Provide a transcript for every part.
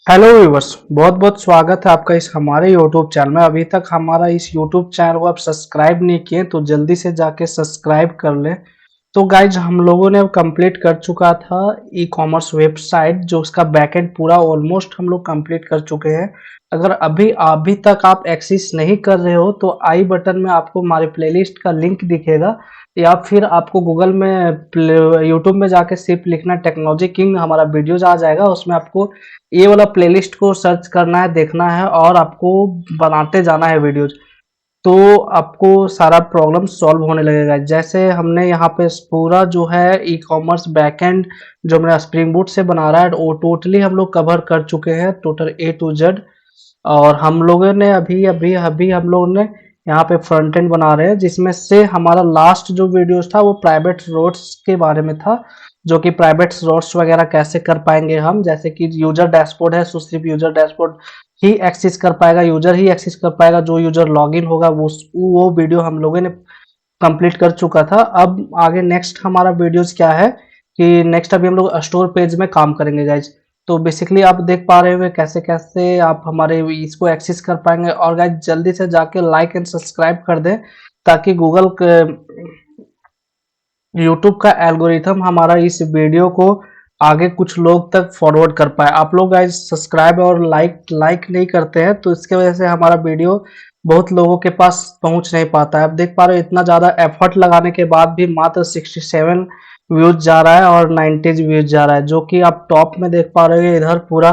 Hello viewers, बहुत बहुत स्वागत है आपका इस हमारे यूट्यूब चैनल में। अभी तक हमारा इस यूट्यूब चैनल को आप सब्सक्राइब नहीं किए तो जल्दी से जाके सब्सक्राइब कर लें। तो गाइज हम लोगों ने अब कंप्लीट कर चुका था ई कॉमर्स वेबसाइट, जो उसका बैकएंड पूरा ऑलमोस्ट हम लोग कंप्लीट कर चुके हैं। अगर अभी तक आप एक्सेस नहीं कर रहे हो तो आई बटन में आपको हमारे प्लेलिस्ट का लिंक दिखेगा, या फिर आपको गूगल में यूट्यूब में जाके सिर्फ लिखना टेक्नोलॉजी किंग, हमारा वीडियोज आ जाएगा। उसमें आपको ये वाला प्लेलिस्ट को सर्च करना है, देखना है और आपको बनाते जाना है वीडियोज। तो आपको सारा प्रॉब्लम सॉल्व होने लगेगा। जैसे हमने यहाँ पे पूरा जो है ई कॉमर्स बैकएंड जो मेरा स्प्रिंग बूट से बना रहा है वो टोटली हम लोग कवर कर चुके हैं, टोटल ए टू जेड। और हम लोगों ने अभी अभी अभी हम लोगों ने यहाँ पे फ्रंट एंड बना रहे हैं, जिसमें से हमारा लास्ट जो वीडियोस था वो प्राइवेट रोड्स के बारे में था। जो कि प्राइवेट रोड्स वगैरह कैसे कर पाएंगे हम, जैसे कि यूजर डैशबोर्ड है तो सिर्फ यूजर डैशबोर्ड ही एक्सेस कर पाएगा, यूजर ही एक्सेस कर पाएगा। जो यूजर लॉगिन होगा वो वीडियो हम लोगों ने कंप्लीट कर चुका था। अब आगे नेक्स्ट हमारा वीडियोस क्या है कि नेक्स्ट अभी हम लोग स्टोर पेज में काम करेंगे गाइज। तो बेसिकली आप देख पा रहे होंगे कैसे कैसे आप हमारे इसको एक्सेस कर पाएंगे। और गाइज जल्दी से जाके लाइक एंड सब्सक्राइब कर दें, ताकि गूगल यूट्यूब का एल्गोरिथम हमारा इस वीडियो को आगे कुछ लोग तक फॉरवर्ड कर पाए। आप लोग गाइज सब्सक्राइब और लाइक नहीं करते हैं, तो इसके वजह से हमारा वीडियो बहुत लोगों के पास पहुंच नहीं पाता है। आप देख पा रहे हो इतना ज़्यादा एफर्ट लगाने के बाद भी मात्र 67 व्यूज जा रहा है और 90 व्यूज जा रहा है, जो कि आप टॉप में देख पा रहे हो। इधर पूरा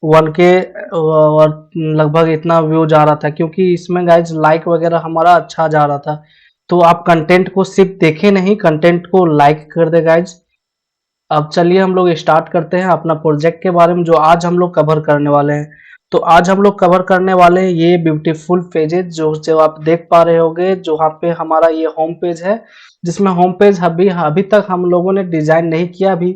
1K और लगभग इतना व्यू जा रहा था, क्योंकि इसमें गाइज लाइक वगैरह हमारा अच्छा जा रहा था। तो आप कंटेंट को सिर्फ देखे नहीं, कंटेंट को लाइक कर दे गाइज। अब चलिए हम लोग स्टार्ट करते हैं अपना प्रोजेक्ट के बारे में, जो आज हम लोग कवर करने वाले हैं। तो आज हम लोग कवर करने वाले हैं ये ब्यूटीफुल पेजेस, जो जो आप देख पा रहे होंगे। जो वहाँ पे हमारा ये होम पेज है, जिसमें होम पेज अभी अभी तक हम लोगों ने डिजाइन नहीं किया। अभी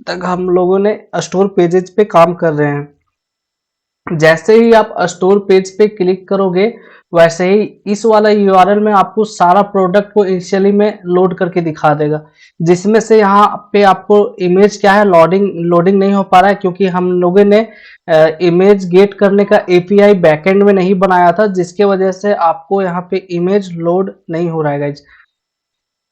तक हम लोगों ने स्टोर पेजेस पे काम कर रहे हैं। जैसे ही आप स्टोर पेज पे क्लिक करोगे, वैसे ही इस वाला यूआरएल में आपको सारा प्रोडक्ट को इनिशियली में लोड करके दिखा देगा। जिसमें से यहाँ पे आपको इमेज क्या है, लोडिंग नहीं हो पा रहा है, क्योंकि हम लोगों ने इमेज गेट करने का एपीआई बैकएंड में नहीं बनाया था, जिसके वजह से आपको यहाँ पे इमेज लोड नहीं हो रहा है गाइज।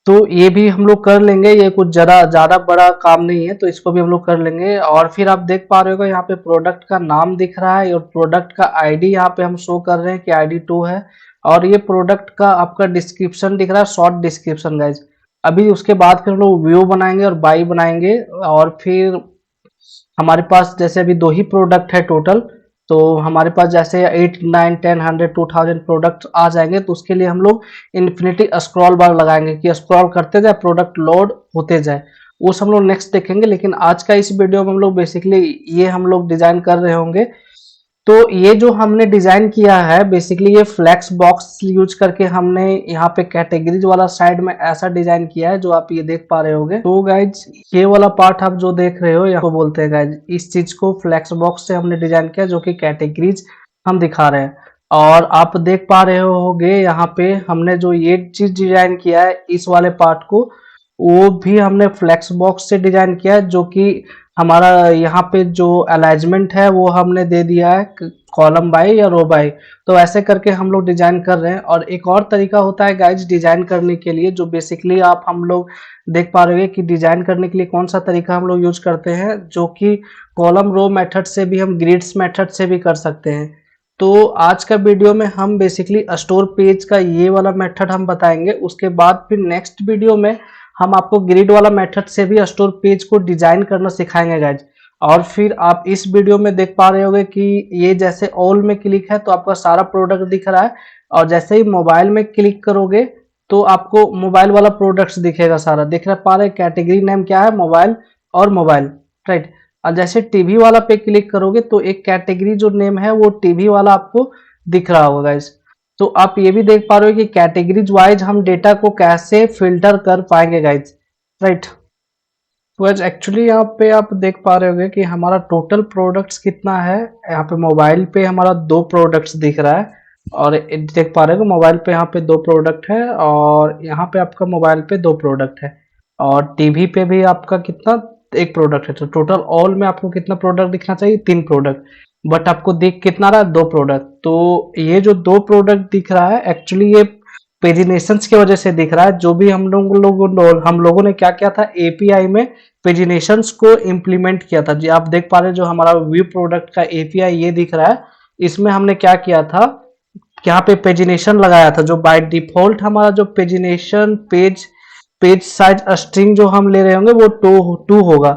तो ये भी हम लोग कर लेंगे, ये कुछ ज़्यादा बड़ा काम नहीं है, तो इसको भी हम लोग कर लेंगे। और फिर आप देख पा रहे हो यहाँ पे प्रोडक्ट का नाम दिख रहा है और प्रोडक्ट का आईडी यहाँ पे हम शो कर रहे हैं कि आईडी 2 है। और ये प्रोडक्ट का आपका डिस्क्रिप्शन दिख रहा है, शॉर्ट डिस्क्रिप्शन गाइज। अभी उसके बाद फिर हम लोग व्यू बनाएंगे और बाई बनाएंगे। और फिर हमारे पास जैसे अभी 2 ही प्रोडक्ट है टोटल, तो हमारे पास जैसे 8 9 10 100 2000 प्रोडक्ट आ जाएंगे, तो उसके लिए हम लोग इन्फिनिटी स्क्रॉल बार लगाएंगे कि स्क्रॉल करते जाए, प्रोडक्ट लोड होते जाए। वो सब हम लोग नेक्स्ट देखेंगे, लेकिन आज का इस वीडियो में हम लोग बेसिकली ये हम लोग डिजाइन कर रहे होंगे। तो ये जो हमने डिजाइन किया है, बेसिकली ये फ्लेक्स बॉक्स यूज करके हमने यहाँ पे कैटेगरीज वाला साइड में ऐसा डिजाइन किया है, जो आप ये देख पा रहे होगे। तो गाइज ये वाला पार्ट आप जो देख रहे हो, यहाँ को बोलते हैं गाइज, इस चीज को फ्लेक्स बॉक्स से हमने डिजाइन किया, जो कि कैटेगरीज हम दिखा रहे हैं। और आप देख पा रहे होगे यहाँ पे हमने जो ये चीज डिजाइन किया है, इस वाले पार्ट को वो भी हमने फ्लेक्स बॉक्स से डिजाइन किया है, जो कि हमारा यहाँ पे जो अलाइजमेंट है वो हमने दे दिया है कॉलम बाय या रो बाय। तो ऐसे करके हम लोग डिजाइन कर रहे हैं। और एक और तरीका होता है गाइज डिजाइन करने के लिए, जो बेसिकली आप हम लोग देख पा रहे हैं कि डिजाइन करने के लिए कौन सा तरीका हम लोग यूज करते हैं, जो कि कॉलम रो मेथड से भी, हम ग्रिड्स मेथड से भी कर सकते हैं। तो आज का वीडियो में हम बेसिकली स्टोर पेज का ये वाला मेथड हम बताएंगे। उसके बाद फिर नेक्स्ट वीडियो में हम आपको ग्रिड वाला मेथड से भी स्टोर पेज को डिजाइन करना सिखाएंगे गाइज। और फिर आप इस वीडियो में देख पा रहे होंगे कि ये जैसे ऑल में क्लिक है तो आपका सारा प्रोडक्ट दिख रहा है, और जैसे ही मोबाइल में क्लिक करोगे तो आपको मोबाइल वाला प्रोडक्ट्स दिखेगा सारा। दिख रहा पा रहे कैटेगरी नेम क्या है, मोबाइल और मोबाइल, राइट। और जैसे टीवी वाला पे क्लिक करोगे तो एक कैटेगरी जो नेम है वो टीवी वाला आपको दिख रहा होगा गाइज। तो आप ये भी देख पा रहे हो कि कैटेगरीज वाइज हम डेटा को कैसे फिल्टर कर पाएंगे गाइज, राइट। तो गाइज एक्चुअली यहाँ पे आप देख पा रहे होंगे कि हमारा टोटल प्रोडक्ट्स कितना है। यहाँ पे मोबाइल पे हमारा 2 प्रोडक्ट्स दिख रहा है, और देख पा रहे हो मोबाइल पे यहाँ पे 2 प्रोडक्ट है, और यहाँ पे आपका मोबाइल पे 2 प्रोडक्ट है, और टीवी पे भी आपका कितना, 1 प्रोडक्ट है। तो टोटल ऑल में आपको कितना प्रोडक्ट दिखना चाहिए, 3 प्रोडक्ट। बट आपको दिख कितना रहा है, 2 प्रोडक्ट। तो ये जो 2 प्रोडक्ट दिख रहा है एक्चुअली ये पेजिनेशंस की वजह से दिख रहा है। जो भी हम लोगों ने क्या किया था, एपीआई में पेजिनेशंस को इम्प्लीमेंट किया था। जी आप देख पा रहे हैं जो हमारा व्यू प्रोडक्ट का एपीआई ये दिख रहा है, इसमें हमने क्या किया था, यहाँ पे पेजिनेशन लगाया था। जो बाय डिफॉल्ट हमारा जो pagination page page size string जो हम ले रहे होंगे वो टू होगा।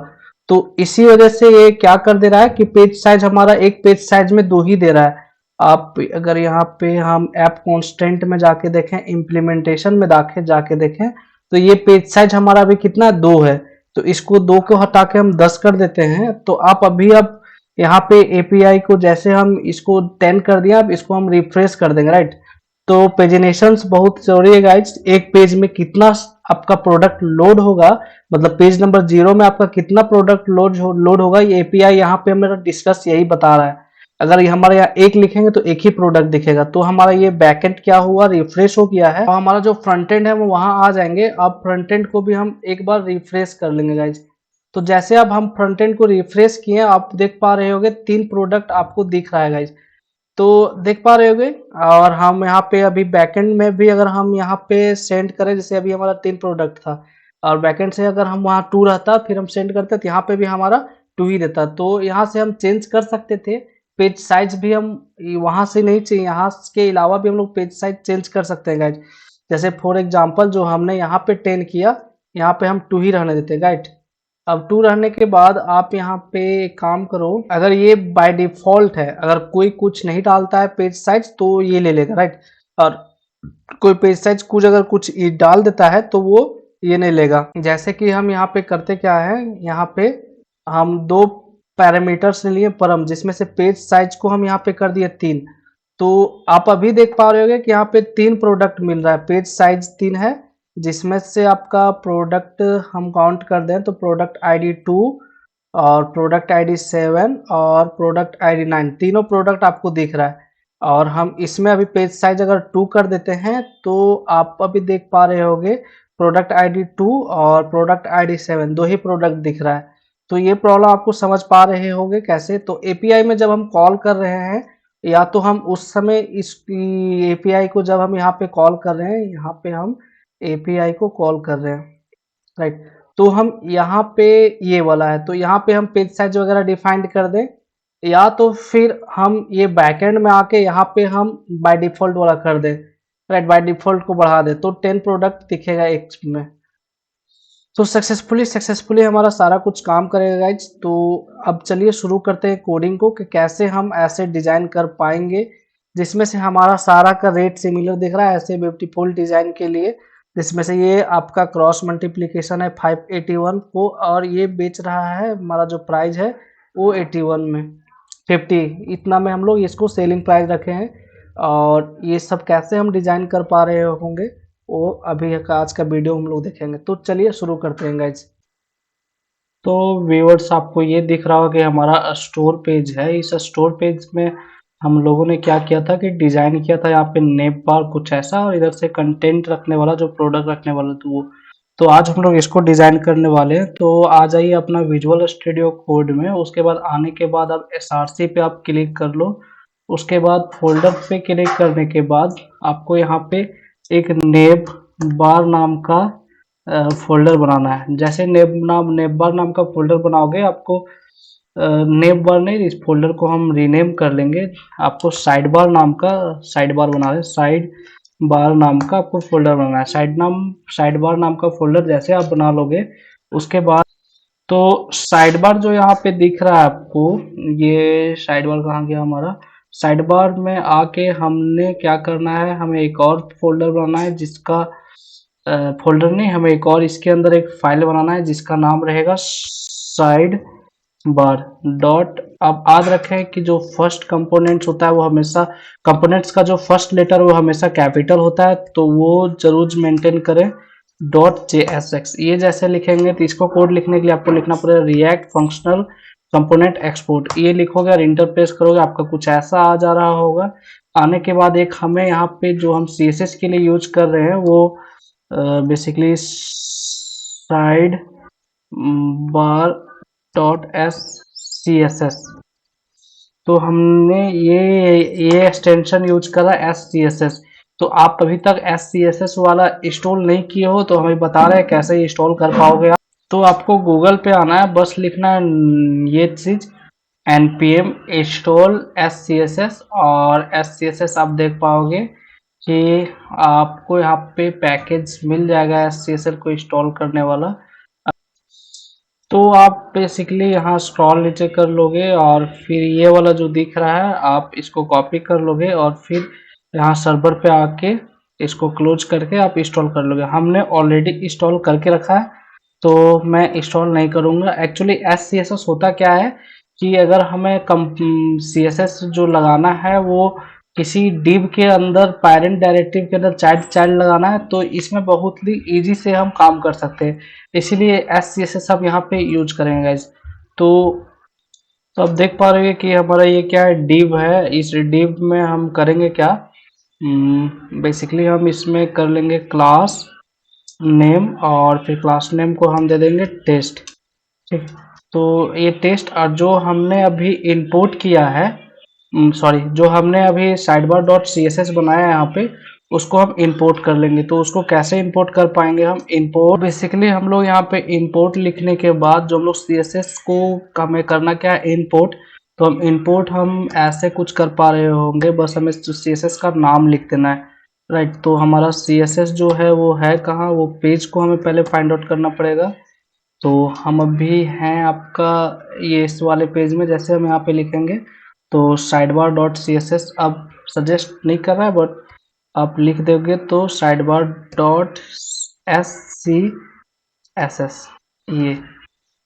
तो इसी वजह से ये क्या कर दे रहा है कि पेज साइज हमारा एक पेज साइज में 2 ही दे रहा है। आप अगर यहाँ पे हम ऐप कॉन्स्टेंट में जाके देखें, इम्प्लीमेंटेशन में जाके देखें, तो ये पेज साइज हमारा अभी कितना 2 है। तो इसको 2 को हटा के हम 10 कर देते हैं। तो आप अभी अब यहाँ पे एपीआई को जैसे हम इसको 10 कर दिया, अब इसको हम रिफ्रेश कर देंगे, राइट। तो पेजिनेशंस बहुत जरूरी है गाइज। एक पेज में कितना आपका प्रोडक्ट लोड होगा, मतलब पेज नंबर 0 में आपका कितना प्रोडक्ट लोड होगा, ये एपीआई यहाँ पे मेरा डिस्कस यही बता रहा है। अगर ये हमारे यहाँ एक लिखेंगे तो एक ही प्रोडक्ट दिखेगा। तो हमारा ये बैकएंड क्या हुआ, रिफ्रेश हो गया है, और हमारा जो फ्रंट एंड है वो वहां आ जाएंगे। अब फ्रंट एंड को भी हम एक बार रिफ्रेश कर लेंगे गाइज। तो जैसे अब हम फ्रंट एंड को रिफ्रेश किए, आप देख पा रहे होगे 3 प्रोडक्ट आपको दिख रहा है गाइज। तो देख पा रहे होगे। और हम यहाँ पे अभी बैकएंड में भी अगर हम यहाँ पे सेंड करें, जैसे अभी हमारा 3 प्रोडक्ट था और बैकएंड से अगर हम वहाँ 2 रहता फिर हम सेंड करते तो यहाँ पे भी हमारा 2 ही रहता। तो यहाँ से हम चेंज कर सकते थे। पेज साइज भी हम वहाँ से नहीं चाहिए, यहाँ के अलावा भी हम लोग पेज साइज चेंज कर सकते हैं गाइड। जैसे फॉर एग्जाम्पल जो हमने यहाँ पे 10 किया, यहाँ पे हम 2 ही रहने देते गाइड। अब 2 रहने के बाद आप यहाँ पे एक काम करो, अगर ये बाय डिफॉल्ट है, अगर कोई कुछ नहीं डालता है पेज साइज तो ये ले लेगा, राइट। और कोई पेज साइज अगर कुछ डाल देता है तो वो ये नहीं लेगा। जैसे कि हम यहाँ पे करते क्या है, यहाँ पे हम 2 पैरामीटर्स ले लिए परम, जिसमें से पेज साइज को हम यहाँ पे कर दिए 3। तो आप अभी देख पा रहे होंगे कि यहाँ पे 3 प्रोडक्ट मिल रहा है, पेज साइज 3 है, जिसमें से आपका प्रोडक्ट हम काउंट कर दें तो प्रोडक्ट आईडी 2 और प्रोडक्ट आईडी 7 और प्रोडक्ट आईडी 9, तीनों प्रोडक्ट आपको दिख रहा है। और हम इसमें अभी पेज साइज अगर 2 कर देते हैं तो आप अभी देख पा रहे होंगे प्रोडक्ट आईडी 2 और प्रोडक्ट आईडी 7 दो ही प्रोडक्ट दिख रहा है। तो ये प्रॉब्लम आपको समझ पा रहे होंगे कैसे। तो एपीआई में जब हम कॉल कर रहे हैं, या तो हम उस समय इस एपीआई को जब हम यहाँ पे कॉल कर रहे हैं, यहाँ पे हम एपीआई को कॉल कर रहे हैं, राइट। तो हम यहाँ पे ये वाला है, तो यहाँ पे हम पेज साइज वगैरह डिफाइंड कर दें, या तो फिर हम ये बैकएंड में आके यहाँ पे हम बाय डिफॉल्ट वाला कर दें, राइट। बाय डिफॉल्ट को बढ़ा दे तो 10 प्रोडक्ट दिखेगा एक में। तो सक्सेसफुली हमारा सारा कुछ काम करेगा गाइज। तो अब चलिए शुरू करते हैं कोडिंग को, कि कैसे हम ऐसे डिजाइन कर पाएंगे जिसमें से हमारा सारा का रेट सिमिलर दिख रहा है, ऐसे ब्यूटीफुल डिजाइन के लिए। जिसमें से ये आपका क्रॉस मल्टीप्लिकेशन है 581 को, और ये बेच रहा है, हमारा जो प्राइस है वो 81 में 50, इतना में हम लोग इसको सेलिंग प्राइस रखे हैं। और ये सब कैसे हम डिजाइन कर पा रहे होंगे वो अभी आज का वीडियो हम लोग देखेंगे। तो चलिए शुरू करते हैं गाइज। तो व्यूअर्स आपको ये दिख रहा होगा कि हमारा स्टोर पेज है। इस स्टोर पेज में हम लोगों ने क्या किया था कि डिजाइन किया था यहाँ पे नेम बार कुछ ऐसा, और इधर से कंटेंट रखने वाला, जो प्रोडक्ट रखने वाला, तो वो। तो आज हम लोग इसको डिजाइन करने वाले हैं। तो आ जाइए अपना विजुअल स्टूडियो कोड में। उसके बाद आने के बाद आप एसआरसी पे आप क्लिक कर लो। उसके बाद फोल्डर पे क्लिक करने के बाद आपको यहाँ पे एक नेब बार नाम का फोल्डर बनाना है। जैसे नेब बार नाम का फोल्डर बनाओगे, आपको नेब बार नहीं, इस फोल्डर को हम रीनेम कर लेंगे। आपको साइड बार नाम का साइड बार बना है, साइड बार नाम का आपको फोल्डर बनाना है। साइड बार नाम का फोल्डर जैसे आप बना लोगे, उसके बाद तो साइड बार जो यहाँ पे दिख रहा है आपको, ये साइड बार कहाँ गया हमारा। साइड बार में आके हमने क्या करना है, हमें एक और फोल्डर बनाना है, जिसका फोल्डर नहीं, हमें एक और इसके अंदर एक फाइल बनाना है जिसका नाम रहेगा साइड बार डॉट। अब याद रखें कि जो फर्स्ट कंपोनेंट्स होता है वो हमेशा, कंपोनेंट्स का जो फर्स्ट लेटर वो हमेशा कैपिटल होता है, तो वो जरूर मेंटेन करें। डॉट JSX ये जैसे लिखेंगे, तो इसको कोड लिखने के लिए आपको लिखना पड़ेगा रिएक्ट फंक्शनल कंपोनेंट एक्सपोर्ट। ये लिखोगे और इंटर प्रेस करोगे, आपका कुछ ऐसा आ जा रहा होगा। आने के बाद एक हमें यहाँ पे जो हम CSS के लिए यूज कर रहे हैं वो basically side bar dot SCSS, तो हमने ये एक्सटेंशन यूज करा SCSS। तो आप अभी तक SCSS वाला इंस्टॉल नहीं किए हो तो हमें बता रहे हैं कैसे इंस्टॉल कर पाओगे आप। तो आपको गूगल पे आना है, बस लिखना है ये चीज npm install SCSS, और SCSS आप देख पाओगे कि आपको यहाँ पे पैकेज मिल जाएगा SCSS को इंस्टॉल करने वाला। तो आप बेसिकली यहाँ स्क्रॉल नीचे कर लोगे और फिर ये वाला जो दिख रहा है आप इसको कॉपी कर लोगे और फिर यहाँ सर्वर पे आके इसको क्लोज करके आप इंस्टॉल कर लोगे। हमने ऑलरेडी इंस्टॉल करके रखा है तो मैं इंस्टॉल नहीं करूँगा। एक्चुअली SCSS होता क्या है कि अगर हमें CSS जो लगाना है वो किसी डिव के अंदर पेरेंट डायरेक्टिव के अंदर चाइल्ड चाइल्ड लगाना है तो इसमें बहुत ही इजी से हम काम कर सकते हैं, इसीलिए SCSS हम यहाँ पे यूज करेंगे गाइज। तो अब देख पा रहे हैं कि हमारा ये क्या है, डिव है। इस डिव में हम करेंगे क्या, बेसिकली हम इसमें कर लेंगे क्लास नेम और फिर क्लास नेम को हम दे देंगे टेस्ट। ठीक, तो ये टेस्ट और जो हमने अभी इंपोर्ट किया है, सॉरी जो हमने अभी sidebar dot C S S बनाया है यहाँ पे उसको हम इंपोर्ट कर लेंगे। तो उसको कैसे इंपोर्ट कर पाएंगे हम, इंपोर्ट बेसिकली हम लोग यहाँ पे इंपोर्ट लिखने के बाद जो हम लोग सी एस एस को हमें करना क्या है इंपोर्ट, तो हम इंपोर्ट हम ऐसे कुछ कर पा रहे होंगे, बस हमें सी एस एस का नाम लिख देना है, राइट। तो हमारा सी एस एस जो है वो है कहाँ, वो पेज को हमें पहले फाइंड आउट करना पड़ेगा। तो हम अभी हैं आपका ये इस वाले पेज में, जैसे हम यहाँ पे लिखेंगे तो sidebar dot C S S अब सजेस्ट नहीं कर रहा है बट आप लिख दोगे तो साइडबार डॉट SCSS।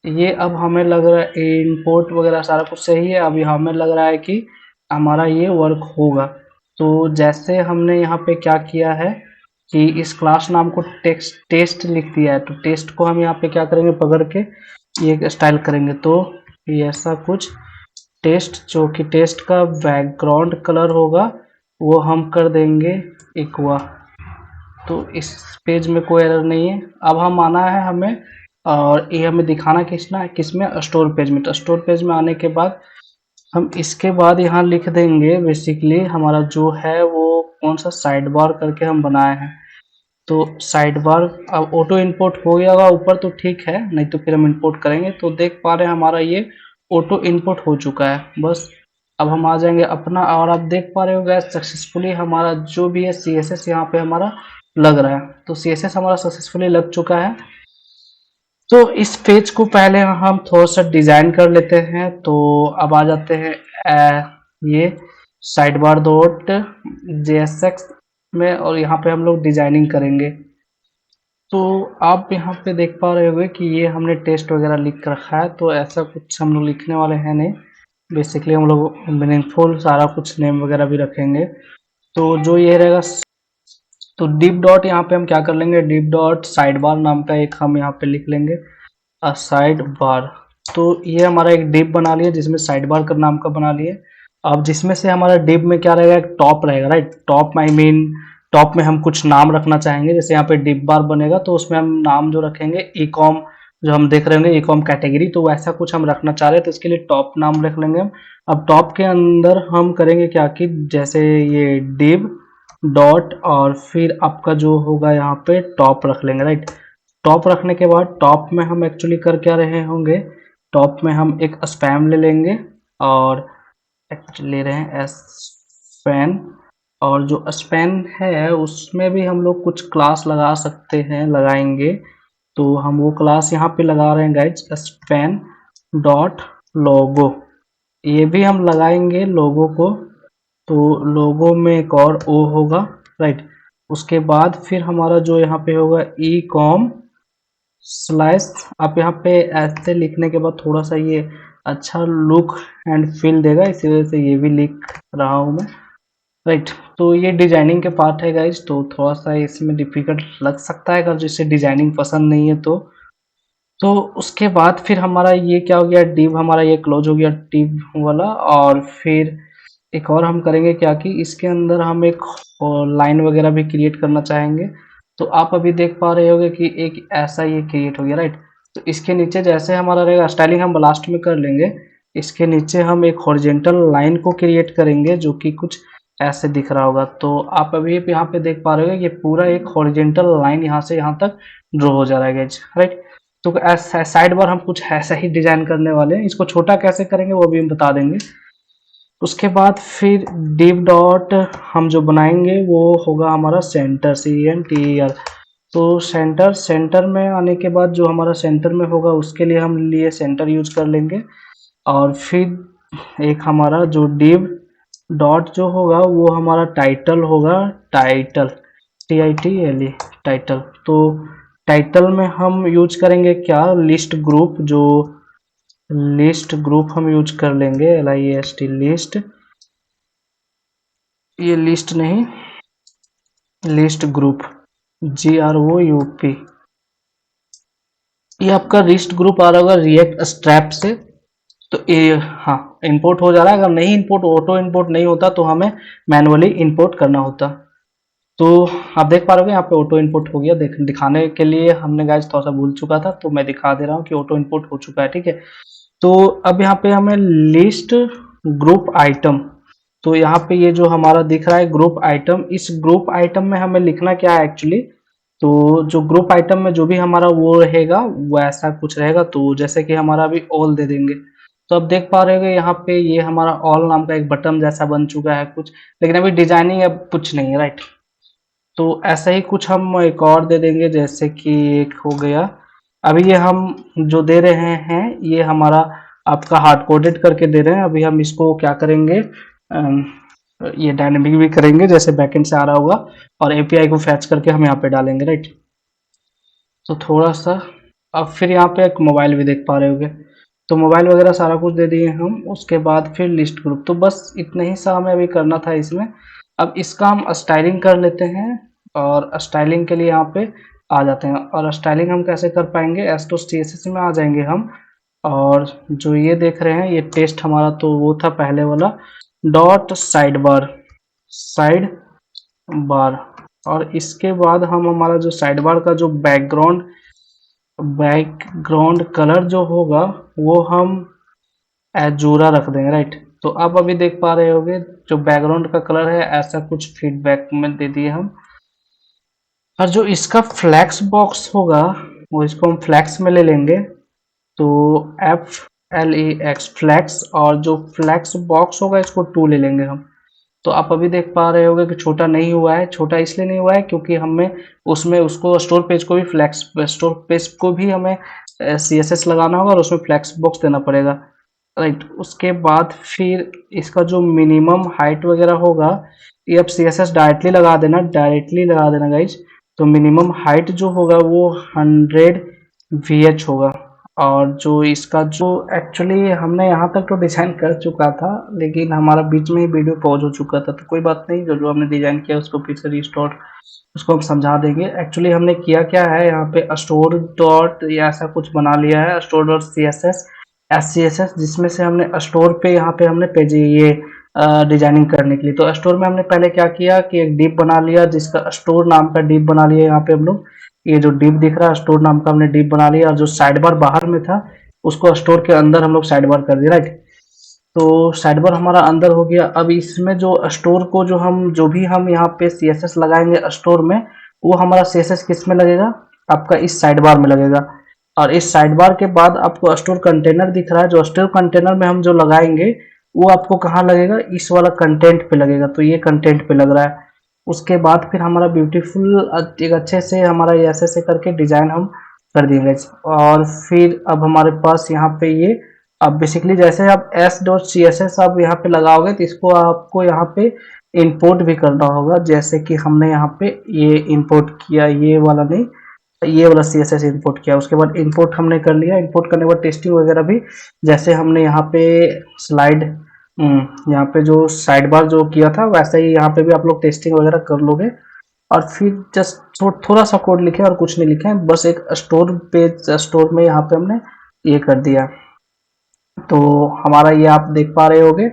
ये अब हमें लग रहा है इंपोर्ट वगैरह सारा कुछ सही है, अभी हमें लग रहा है कि हमारा ये वर्क होगा। तो जैसे हमने यहाँ पे क्या किया है कि इस क्लास नाम को टेस्ट लिख दिया है, तो टेस्ट को हम यहाँ पे क्या करेंगे पकड़ के ये स्टाइल करेंगे, तो ये ऐसा कुछ टेस्ट जो कि टेस्ट का बैकग्राउंड कलर होगा वो हम कर देंगे एक्वा। तो इस पेज में कोई एरर नहीं है। अब हम आना है हमें, और ये हमें दिखाना किसमें स्टोर पेज में। तो स्टोर पेज में आने के बाद हम इसके बाद यहाँ लिख देंगे बेसिकली हमारा जो है वो कौन सा साइड बार करके हम बनाए हैं। तो साइड बार अब ऑटो इंपोर्ट हो गया होगा ऊपर तो ठीक है, नहीं तो फिर हम इंपोर्ट करेंगे। तो देख पा रहे हैं हमारा ये ऑटो इंपोर्ट हो चुका है। बस अब हम आ जाएंगे अपना, और आप देख पा रहे हो गैस सक्सेसफुली हमारा जो भी है सी एस एस यहाँ पे हमारा लग रहा है। तो सी एस एस हमारा सक्सेसफुली लग चुका है। तो इस पेज को पहले हम थोड़ा सा डिजाइन कर लेते हैं। तो अब आ जाते हैं ये साइड बार डॉट JSX में, और यहाँ पे हम लोग डिजाइनिंग करेंगे। तो आप यहाँ पे देख पा रहे होंगे कि ये हमने टेस्ट वगैरह लिख रखा है, तो ऐसा कुछ हम लोग लिखने वाले हैं नहीं। बेसिकली हम लोग मीनिंगफुल सारा कुछ नेम वगैरह भी रखेंगे। तो जो ये रहेगा, तो डिप डॉट यहाँ पे हम क्या कर लेंगे, डिप डॉट साइड बार नाम का एक हम यहाँ पे लिख लेंगे साइड बार। तो ये हमारा एक डिप बना लिया जिसमें साइड बार का नाम का बना लिए। अब जिसमें से हमारा डिप में क्या रहेगा, एक टॉप रहेगा, राइट। टॉप में आई मीन टॉप में हम कुछ नाम रखना चाहेंगे, जैसे यहाँ पे डिप बार बनेगा तो उसमें हम नाम जो रखेंगे ई कॉम, जो हम देख रहे होंगे ई कॉम कैटेगरी, तो वैसा कुछ हम रखना चाह रहे हैं तो इसके लिए टॉप नाम रख लेंगे हम। अब टॉप के अंदर हम करेंगे क्या कि जैसे ये डिप डॉट और फिर आपका जो होगा यहाँ पे टॉप रख लेंगे, राइट। टॉप रखने के बाद टॉप में हम एक्चुअली कर क्या रहे होंगे, टॉप में हम एक स्पैम ले लेंगे, और एक्चुअली ले रहे हैं स्पैन, और जो स्पैन है उसमें भी हम लोग कुछ क्लास लगा सकते हैं, लगाएंगे। तो हम वो क्लास यहाँ पे लगा रहे हैं गाइज, स्पैन डॉट लोगो, ये भी हम लगाएंगे लोगो को। तो लोगो में एक और ओ होगा, राइट। उसके बाद फिर हमारा जो यहाँ पे होगा ई कॉम स्लाइस, आप यहाँ पे ऐसे लिखने के बाद थोड़ा सा ये अच्छा लुक एंड फील देगा, इसी वजह से ये भी लिख रहा हूँ मैं, राइट। तो ये डिजाइनिंग के पार्ट है गाइज, तो थोड़ा सा इसमें डिफिकल्ट लग सकता है अगर जिससे डिजाइनिंग पसंद नहीं है तो उसके बाद फिर हमारा ये क्या हो गया, डिव हमारा ये क्लोज हो गया डिव वाला। और फिर एक और हम करेंगे क्या कि इसके अंदर हम एक लाइन वगैरह भी क्रिएट करना चाहेंगे। तो आप अभी देख पा रहे होगे कि एक ऐसा ये क्रिएट हो गया, राइट। तो इसके नीचे जैसे हमारा रहेगा स्टाइलिंग हम लास्ट में कर लेंगे। इसके नीचे हम एक हॉरिजेंटल लाइन को क्रिएट करेंगे जो कि कुछ ऐसे दिख रहा होगा। तो आप अभी यहाँ पे देख पा रहे हो ये पूरा एक हॉरिजेंटल लाइन यहाँ से यहाँ तक ड्रॉ हो जा रहा है गाइज, राइट। तो साइड बार हम कुछ ऐसा ही डिजाइन करने वाले हैं। इसको छोटा कैसे करेंगे वो भी हम बता देंगे। उसके बाद फिर डिव डॉट हम जो बनाएंगे वो होगा हमारा सेंटर, CENTER। तो सेंटर में आने के बाद जो हमारा सेंटर में होगा उसके लिए हम लिए सेंटर यूज कर लेंगे। और फिर एक हमारा जो डिव डॉट जो होगा वो हमारा टाइटल होगा, टाइटल, TITLE, टाइटल। तो टाइटल में हम यूज करेंगे क्या, लिस्ट ग्रुप। जो लिस्ट ग्रुप हम यूज कर लेंगे, LIST, लिस्ट, ये लिस्ट नहीं, लिस्ट ग्रुप, GROUP। ये आपका लिस्ट ग्रुप आ रहा होगा रिएक्ट स्ट्रैप से। तो ये हाँ इंपोर्ट हो जा रहा है। अगर नहीं इंपोर्ट, ऑटो इंपोर्ट नहीं होता तो हमें मैनुअली इंपोर्ट करना होता। तो आप देख पा रहे हो यहाँ पे ऑटो इंपोर्ट हो गया। दिखाने के लिए हमने गाइस थोड़ा सा भूल चुका था, तो मैं दिखा दे रहा हूँ कि ऑटो इंपोर्ट हो चुका है, ठीक है। तो अब यहाँ पे हमें लिस्ट ग्रुप आइटम, तो यहाँ पे ये जो हमारा दिख रहा है ग्रुप आइटम, इस ग्रुप आइटम में हमें लिखना क्या है एक्चुअली। तो जो ग्रुप आइटम में जो भी हमारा वो रहेगा वो ऐसा कुछ रहेगा। तो जैसे कि हमारा अभी ऑल दे देंगे। तो अब देख पा रहे हो यहाँ पे ये हमारा ऑल नाम का एक बटन जैसा बन चुका है कुछ, लेकिन अभी डिजाइनिंग अब कुछ नहीं है, राइट। तो ऐसा ही कुछ हम एक और दे देंगे, जैसे कि एक हो गया। अभी ये हम जो दे रहे हैं ये हमारा आपका हार्ड कोडेड करके दे रहे हैं। अभी हम इसको क्या करेंगे, ये डायनेमिक भी करेंगे जैसे बैकएंड से आ रहा होगा, और API को फैच करके हम यहाँ पे डालेंगे, राइट। तो थोड़ा सा अब फिर यहाँ पे एक मोबाइल भी देख पा रहे होगे। तो मोबाइल वगैरह सारा कुछ दे दिए हम। उसके बाद फिर लिस्ट ग्रुप, तो बस इतना ही सा हमें अभी करना था इसमें। अब इसका हम स्टाइलिंग कर लेते हैं, और स्टाइलिंग के लिए यहाँ पे आ जाते हैं। और स्टाइलिंग हम कैसे कर पाएंगे, एस्टो CSS में आ जाएंगे हम। और जो ये देख रहे हैं ये टेस्ट हमारा तो वो था पहले वाला, dot side bar, side bar. और इसके बाद हम हमारा जो साइड बार का जो बैकग्राउंड कलर जो होगा वो हम एजूरा रख देंगे, राइट। तो आप अभी देख पा रहे होगे जो बैकग्राउंड का कलर है ऐसा कुछ फीडबैक में दे दिए हम। और जो इसका फ्लैक्स बॉक्स होगा वो इसको हम फ्लैक्स में ले लेंगे। तो FLEX फ्लैक्स, और जो फ्लैक्स बॉक्स होगा इसको 2 ले लेंगे हम। तो आप अभी देख पा रहे होगे कि छोटा नहीं हुआ है। छोटा इसलिए नहीं हुआ है क्योंकि हमें उसमें उसको स्टोर पेज को भी फ्लैक्स, स्टोर पेज को भी हमें CSS लगाना होगा और उसमें फ्लैक्स बॉक्स देना पड़ेगा, राइट। उसके बाद फिर इसका जो मिनिमम हाइट वगैरह होगा ये अब CSS डायरेक्टली लगा देना, डायरेक्टली लगा देना गाइज। तो मिनिमम हाइट जो होगा वो 100 VH होगा। और जो इसका जो एक्चुअली हमने यहाँ तक तो डिजाइन कर चुका था, लेकिन हमारा बीच में ही वीडियो पॉज हो चुका था। तो कोई बात नहीं, जो जो हमने डिजाइन किया उसको फिर से रिस्टोर, उसको हम समझा देंगे। एक्चुअली हमने किया क्या है, यहाँ पे स्टोर डॉट या ऐसा कुछ बना लिया है, स्टोर डॉट CSS SCSS, जिसमें से हमने स्टोर पे यहाँ पे हमने पेज ये डिजाइनिंग करने के लिए। तो स्टोर में हमने पहले क्या किया कि एक डिप बना लिया, जिसका स्टोर नाम का डिप बना लिया। यहाँ पे हम लोग ये जो डिप दिख रहा है स्टोर नाम का हमने डिप बना लिया, और जो साइड बार बाहर में था उसको स्टोर के अंदर हम लोग साइड बार कर दिया, राइट। तो साइड बार हमारा अंदर हो गया। अब इसमें जो स्टोर को जो भी हम यहाँ पे CSS लगाएंगे स्टोर में, वो हमारा CSS किस में लगेगा, आपका इस साइड बार में लगेगा। और इस साइड बार के बाद आपको स्टोर कंटेनर दिख रहा है, जो स्टोर कंटेनर में हम जो लगाएंगे वो आपको कहाँ लगेगा, इस वाला कंटेंट पे लगेगा। तो ये कंटेंट पे लग रहा है। उसके बाद फिर हमारा ब्यूटीफुल एक अच्छे से हमारा ऐसे करके डिजाइन हम कर देंगे। और फिर अब हमारे पास यहाँ पे ये, अब बेसिकली जैसे आप S.CSS आप यहाँ पे लगाओगे तो इसको आपको यहाँ पे इंपोर्ट भी करना होगा। जैसे कि हमने यहाँ पे ये इंपोर्ट किया, ये वाला नहीं, ये वाला CSS इंपोर्ट किया। उसके बाद इंपोर्ट हमने कर लिया। इंपोर्ट करने के बाद टेस्टिंग वगैरह भी जैसे हमने यहाँ पे स्लाइड, यहाँ पे जो साइड बार जो किया था वैसे ही यहाँ पे भी आप लोग टेस्टिंग वगैरह कर लोगे। और फिर जस्ट थोड़ा सा कोड लिखे और कुछ नहीं लिखे, बस एक स्टोर पेज, स्टोर में यहाँ पे हमने ये कर दिया। तो हमारा ये आप देख पा रहे होगे।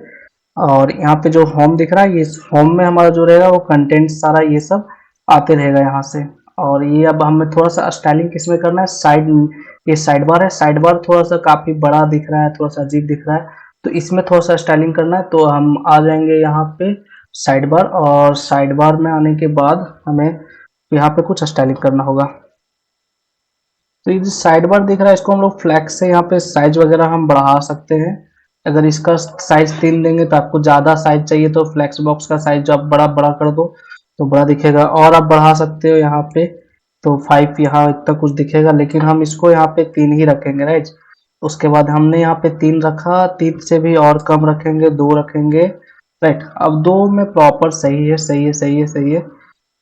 और यहाँ पे जो होम दिख रहा है, ये होम में हमारा जो रहेगा वो कंटेंट सारा ये सब आते रहेगा यहाँ से। और ये अब हमें थोड़ा सा स्टाइलिंग किसमें करना है, साइड, ये साइड बार है। साइड बार थोड़ा सा काफी बड़ा दिख रहा है, थोड़ा सा अजीब दिख रहा है। तो इसमें थोड़ा सा स्टाइलिंग करना है, तो हम आ जाएंगे यहाँ पे साइड बार, और साइड बार में आने के बाद हमें यहाँ पे कुछ स्टाइलिंग करना होगा। तो ये जो साइड बार दिख रहा है, इसको हम लोग फ्लैक्स से यहाँ पे साइज वगैरह हम बढ़ा सकते हैं। अगर इसका साइज 3 देंगे तो आपको ज़्यादा साइज चाहिए तो फ्लैक्स बॉक्स का साइज आप बड़ा बड़ा कर दो तो बड़ा दिखेगा, और आप बढ़ा सकते हो यहाँ पे तो 5 यहाँ इतना कुछ दिखेगा, लेकिन हम इसको यहाँ पे 3 ही रखेंगे, राइट। उसके बाद हमने यहाँ पे 3 रखा, 3 से भी और कम रखेंगे, 2 रखेंगे, राइट। अब 2 में प्रॉपर सही है, सही है, सही है, सही है।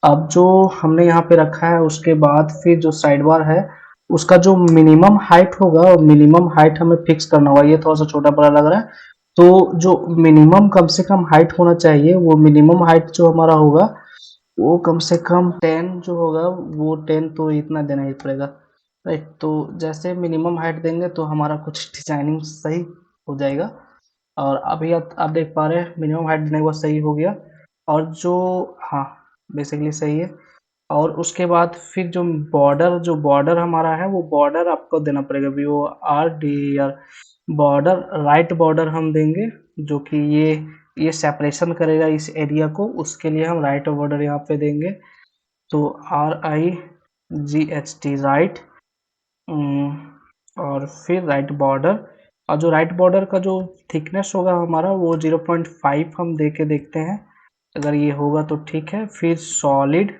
अब जो हमने यहाँ पे रखा है उसके बाद फिर जो साइड बार है उसका जो मिनिमम हाइट होगा, मिनिमम हाइट हमें फिक्स करना होगा। ये थोड़ा सा छोटा बड़ा लग रहा है, तो जो मिनिमम कम से कम हाइट होना चाहिए, वो मिनिमम हाइट जो हमारा होगा वो कम से कम 10 जो होगा, वो 10 तो इतना देना ही पड़ेगा, राइट। तो जैसे मिनिमम हाइट देंगे तो हमारा कुछ डिजाइनिंग सही हो जाएगा। और अभी आप देख पा रहे हैं मिनिमम हाइट देने के बाद सही हो गया। और जो, हाँ, बेसिकली सही है। और उसके बाद फिर जो बॉर्डर हमारा है वो बॉर्डर आपको देना पड़ेगा, BORDER बॉर्डर, राइट बॉर्डर हम देंगे, जो कि ये सेपरेशन करेगा इस एरिया को, उसके लिए हम राइट बॉर्डर यहाँ पे देंगे। तो RIGHT, राइट। और फिर राइट बॉर्डर, और जो राइट बॉर्डर का जो थिकनेस होगा हमारा वो 0.5 हम दे के देखते हैं, अगर ये होगा तो ठीक है। फिर सॉलिड,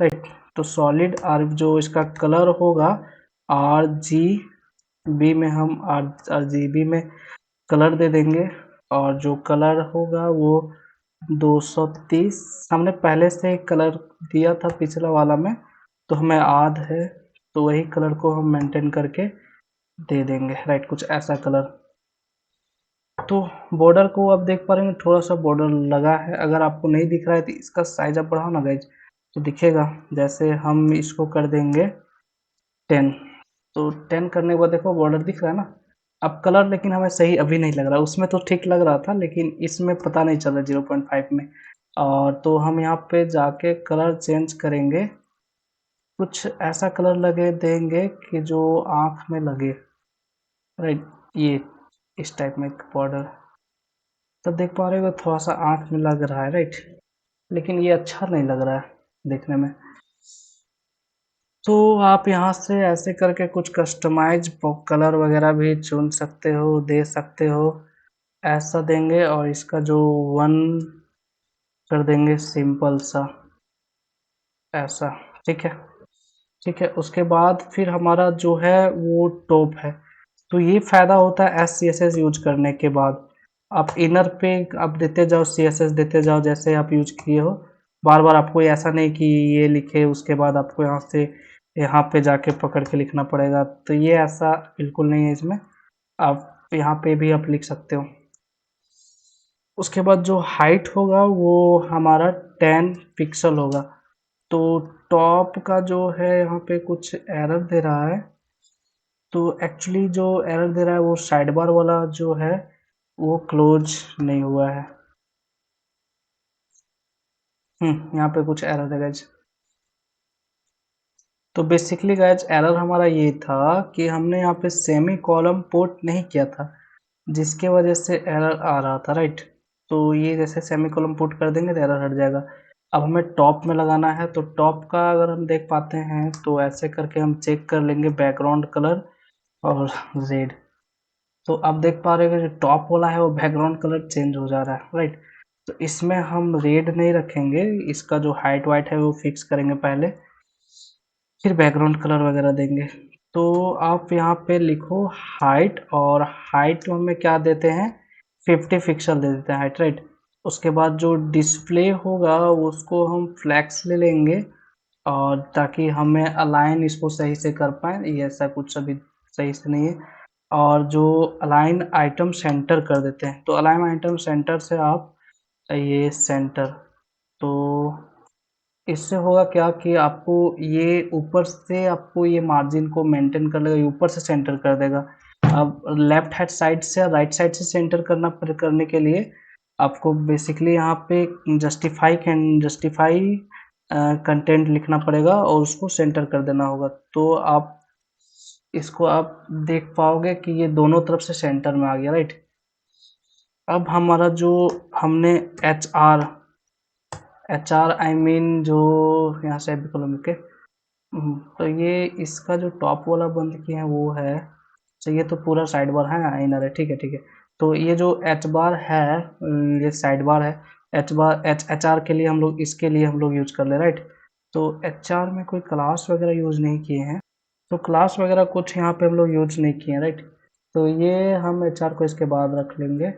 राइट। तो सॉलिड, और जो इसका कलर होगा RGB में, हम RGB में कलर दे देंगे। और जो कलर होगा वो 230, हमने पहले से कलर दिया था पिछला वाला में, तो हमें याद है, तो वही कलर को हम मेंटेन करके दे देंगे, राइट, कुछ ऐसा कलर। तो बॉर्डर को आप देख पा रहे हैं थोड़ा सा बॉर्डर लगा है, अगर आपको नहीं दिख रहा है तो इसका साइज आप बढ़ाओ ना गाइज, तो दिखेगा। जैसे हम इसको कर देंगे 10, तो 10 करने के बाद देखो बॉर्डर दिख रहा है ना। अब कलर लेकिन हमें सही अभी नहीं लग रहा, उसमें तो ठीक लग रहा था लेकिन इसमें पता नहीं चल रहा 0.5 में। और तो हम यहाँ पे जाके कलर चेंज करेंगे, कुछ ऐसा कलर लगे देंगे कि जो आँख में लगे, राइट। ये इस टाइप में बॉर्डर, तब देख पा रहे हो थोड़ा सा आँख में लग रहा है, राइट, लेकिन ये अच्छा नहीं लग रहा है देखने में। तो आप यहाँ से ऐसे करके कुछ कस्टमाइज कलर वगैरह भी चुन सकते हो, दे सकते हो। ऐसा देंगे और इसका जो 1 कर देंगे सिंपल सा, ऐसा, ठीक है, ठीक है। उसके बाद फिर हमारा जो है वो टॉप है। तो ये फ़ायदा होता है SCSS यूज करने के बाद, आप इनर पे आप देते जाओ, CSS देते जाओ जैसे आप यूज किए हो, बार बार आपको ऐसा नहीं कि ये लिखे उसके बाद आपको यहाँ से यहाँ पे जाके पकड़ के लिखना पड़ेगा, तो ये ऐसा बिल्कुल नहीं है इसमें, आप यहाँ पे भी आप लिख सकते हो। उसके बाद जो हाइट होगा वो हमारा 10 पिक्सल होगा। तो टॉप का जो है यहाँ पे कुछ एरर दे रहा है, तो एक्चुअली जो एरर दे रहा है वो साइड बार वाला जो है वो क्लोज नहीं हुआ है। यहाँ पे कुछ एरर है गाइज। तो बेसिकली गाइज एरर हमारा ये था कि हमने यहाँ पे सेमी कॉलम पोर्ट नहीं किया था, जिसके वजह से एरर आ रहा था, राइट। तो ये जैसे सेमी कॉलम पुट कर देंगे तो एरर हट जाएगा। अब हमें टॉप में लगाना है, तो टॉप का अगर हम देख पाते हैं तो ऐसे करके हम चेक कर लेंगे बैकग्राउंड कलर और रेड। तो आप देख पा रहे हैं जो टॉप वाला है वो बैकग्राउंड कलर चेंज हो जा रहा है, राइट। तो इसमें हम रेड नहीं रखेंगे, इसका जो हाइट वाइट है वो फिक्स करेंगे पहले, फिर बैकग्राउंड कलर वगैरह देंगे। तो आप यहाँ पे लिखो हाइट, और हाइट हमें क्या देते हैं 50 पिक्सल दे देते हैं हाइट, राइट। उसके बाद जो डिस्प्ले होगा उसको हम फ्लैक्स ले लेंगे, और ताकि हमें अलाइन इसको सही से कर पाए, ये ऐसा कुछ अभी सही से नहीं है। और जो अलाइन आइटम सेंटर कर देते हैं, तो अलाइन आइटम सेंटर से आप ये सेंटर, तो इससे होगा क्या कि आपको ये ऊपर से आपको ये मार्जिन को मेंटेन कर लेगा, ऊपर से सेंटर कर देगा। अब लेफ्ट हैंड साइड से राइट साइड से सेंटर करने के लिए आपको बेसिकली यहाँ पे जस्टिफाई कंटेंट लिखना पड़ेगा और उसको सेंटर कर देना होगा। तो आप इसको आप देख पाओगे कि ये दोनों तरफ से सेंटर में आ गया, राइट। अब हमारा जो हमने एच आर आई मीन जो यहाँ से कॉलम के तो ये इसका जो टॉप वाला बंद किए हैं वो है। तो ये तो पूरा साइड बार है, इनर है, ठीक है ठीक है। तो ये जो एच बार है ये साइड बार है। एच बार एच आर के लिए हम लोग इसके लिए हम लोग यूज कर ले, राइट। तो एच आर में कोई क्लास वगैरह यूज नहीं किए हैं, तो क्लास वगैरह कुछ यहाँ पे हम लोग यूज नहीं किए हैं, राइट। तो ये हम एच आर को इसके बाद रख लेंगे।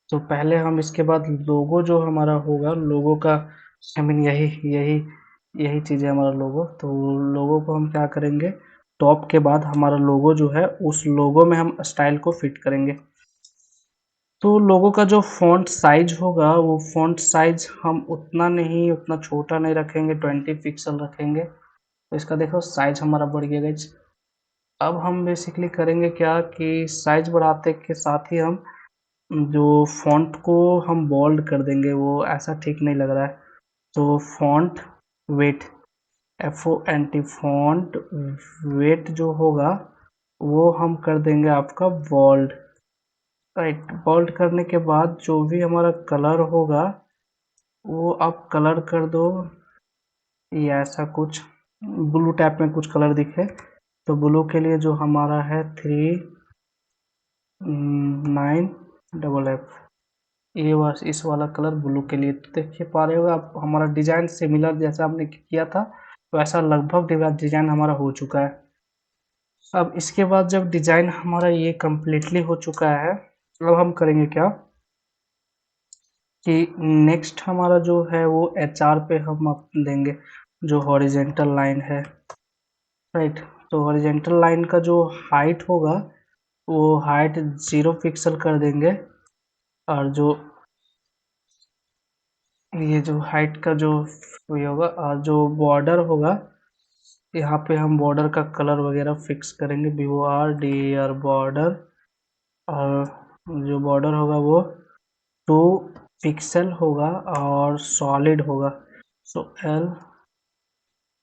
तो पहले हम इसके बाद लोगो जो हमारा होगा, लोगो का आई मीन यही यही यही चीज़ है हमारा लोगो। तो लोगो को हम क्या करेंगे, टॉप के बाद हमारा लोगो जो है उस लोगो में हम स्टाइल को फिट करेंगे। तो लोगो का जो फॉन्ट साइज होगा वो फॉन्ट साइज हम उतना छोटा नहीं रखेंगे, 20 पिक्सल रखेंगे। तो इसका देखो साइज हमारा बढ़ गया गाइस। अब हम बेसिकली करेंगे क्या कि साइज बढ़ाते के साथ ही हम जो फॉन्ट को हम बोल्ड कर देंगे, वो ऐसा ठीक नहीं लग रहा है। तो font weight FONT font weight जो होगा वो हम कर देंगे आपका बोल्ड, राइट। बोल्ड करने के बाद जो भी हमारा कलर होगा वो आप कलर कर दो, ये ऐसा कुछ ब्लू टाइप में कुछ कलर दिखे। तो ब्लू के लिए जो हमारा है 39FF, ये बस इस वाला कलर ब्लू के लिए। तो देखिए पा रहे होगा आप, हमारा डिजाइन सिमिलर जैसा हमने किया था वैसा लगभग डिजाइन हमारा हो चुका है। अब इसके बाद जब डिजाइन हमारा ये कंप्लीटली हो चुका है, अब हम करेंगे क्या कि नेक्स्ट हमारा जो है वो HR पे हम देंगे जो हॉरिजेंटल लाइन है, राइट। तो हॉरिजेंटल लाइन का जो हाइट होगा वो हाइट 0 पिक्सल कर देंगे। और जो ये जो हाइट का जो ये होगा और जो बॉर्डर होगा, यहाँ पे हम बॉर्डर का कलर वगैरह फिक्स करेंगे, BORDER बॉर्डर। और जो बॉर्डर होगा वो 2 पिक्सल होगा और सॉलिड होगा। सो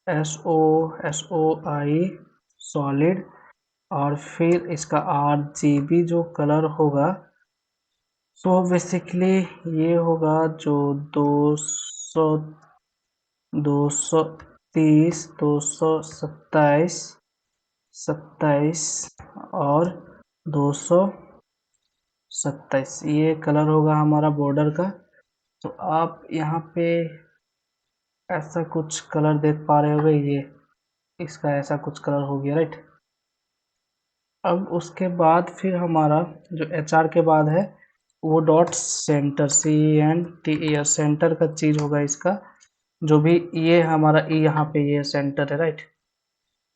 LSOI सॉलिड। और फिर इसका RGB जो कलर होगा तो बेसिकली ये होगा जो 200 230 227 27 और 227, ये कलर होगा हमारा बॉर्डर का। तो आप यहाँ पे ऐसा कुछ कलर देख पा रहे होंगे, ये इसका ऐसा कुछ कलर हो गया, राइट। अब उसके बाद फिर हमारा जो HR के बाद है वो डॉट सेंटर CENTER सेंटर का चीज होगा इसका। जो भी ये हमारा यहाँ पे ये सेंटर है, राइट।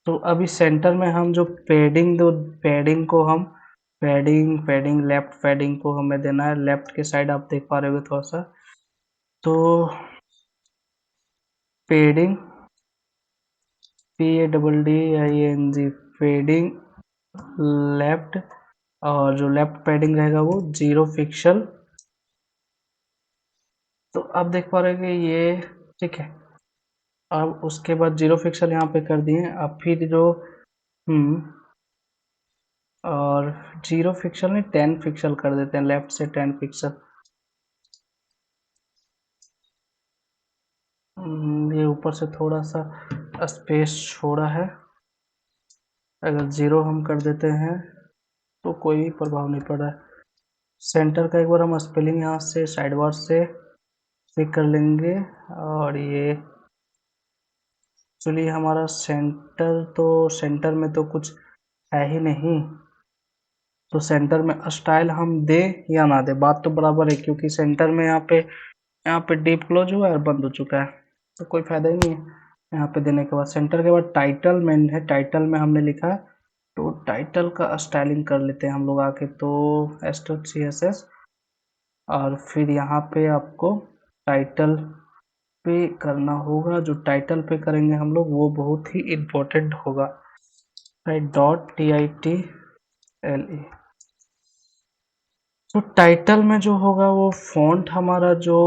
तो अभी सेंटर में हम जो पैडिंग को हम पैडिंग लेफ्ट पैडिंग को हमें देना है, लेफ्ट के साइड आप देख पा रहे हो थोड़ा सा। तो पैडिंग PADDING पैडिंग लेफ्ट, और जो लेफ्ट पैडिंग रहेगा वो 0 पिक्सल। तो आप देख पा रहे हैं ये, ठीक है। अब उसके बाद 0 पिक्सल यहाँ पे कर दिए। अब फिर जो और 0 पिक्सल नहीं 10 पिक्सल कर देते हैं, लेफ्ट से 10 पिक्सल। ये ऊपर से थोड़ा सा स्पेस छोड़ा है। अगर 0 हम कर देते हैं तो कोई प्रभाव नहीं पड़ रहा है। सेंटर का एक बार हम स्पेलिंग यहाँ से साइड बार से चेक कर लेंगे। और ये एक्चुअली हमारा सेंटर में तो कुछ है ही नहीं। तो सेंटर में स्टाइल हम दे या ना दे बात तो बराबर है, क्योंकि सेंटर में यहाँ पे डीप क्लोज हुआ है और बंद हो चुका है, तो कोई फायदा ही नहीं है यहाँ पे देने के बाद। सेंटर के बाद टाइटल मेन है, टाइटल में हमने लिखा है तो टाइटल का स्टाइलिंग कर लेते हैं हम लोग आके। तो S.CSS और फिर यहाँ पे आपको टाइटल पे करना होगा। जो टाइटल पे करेंगे हम लोग वो बहुत ही इम्पोर्टेंट होगा, राइट। .TITLE। तो टाइटल में जो होगा वो फॉन्ट हमारा जो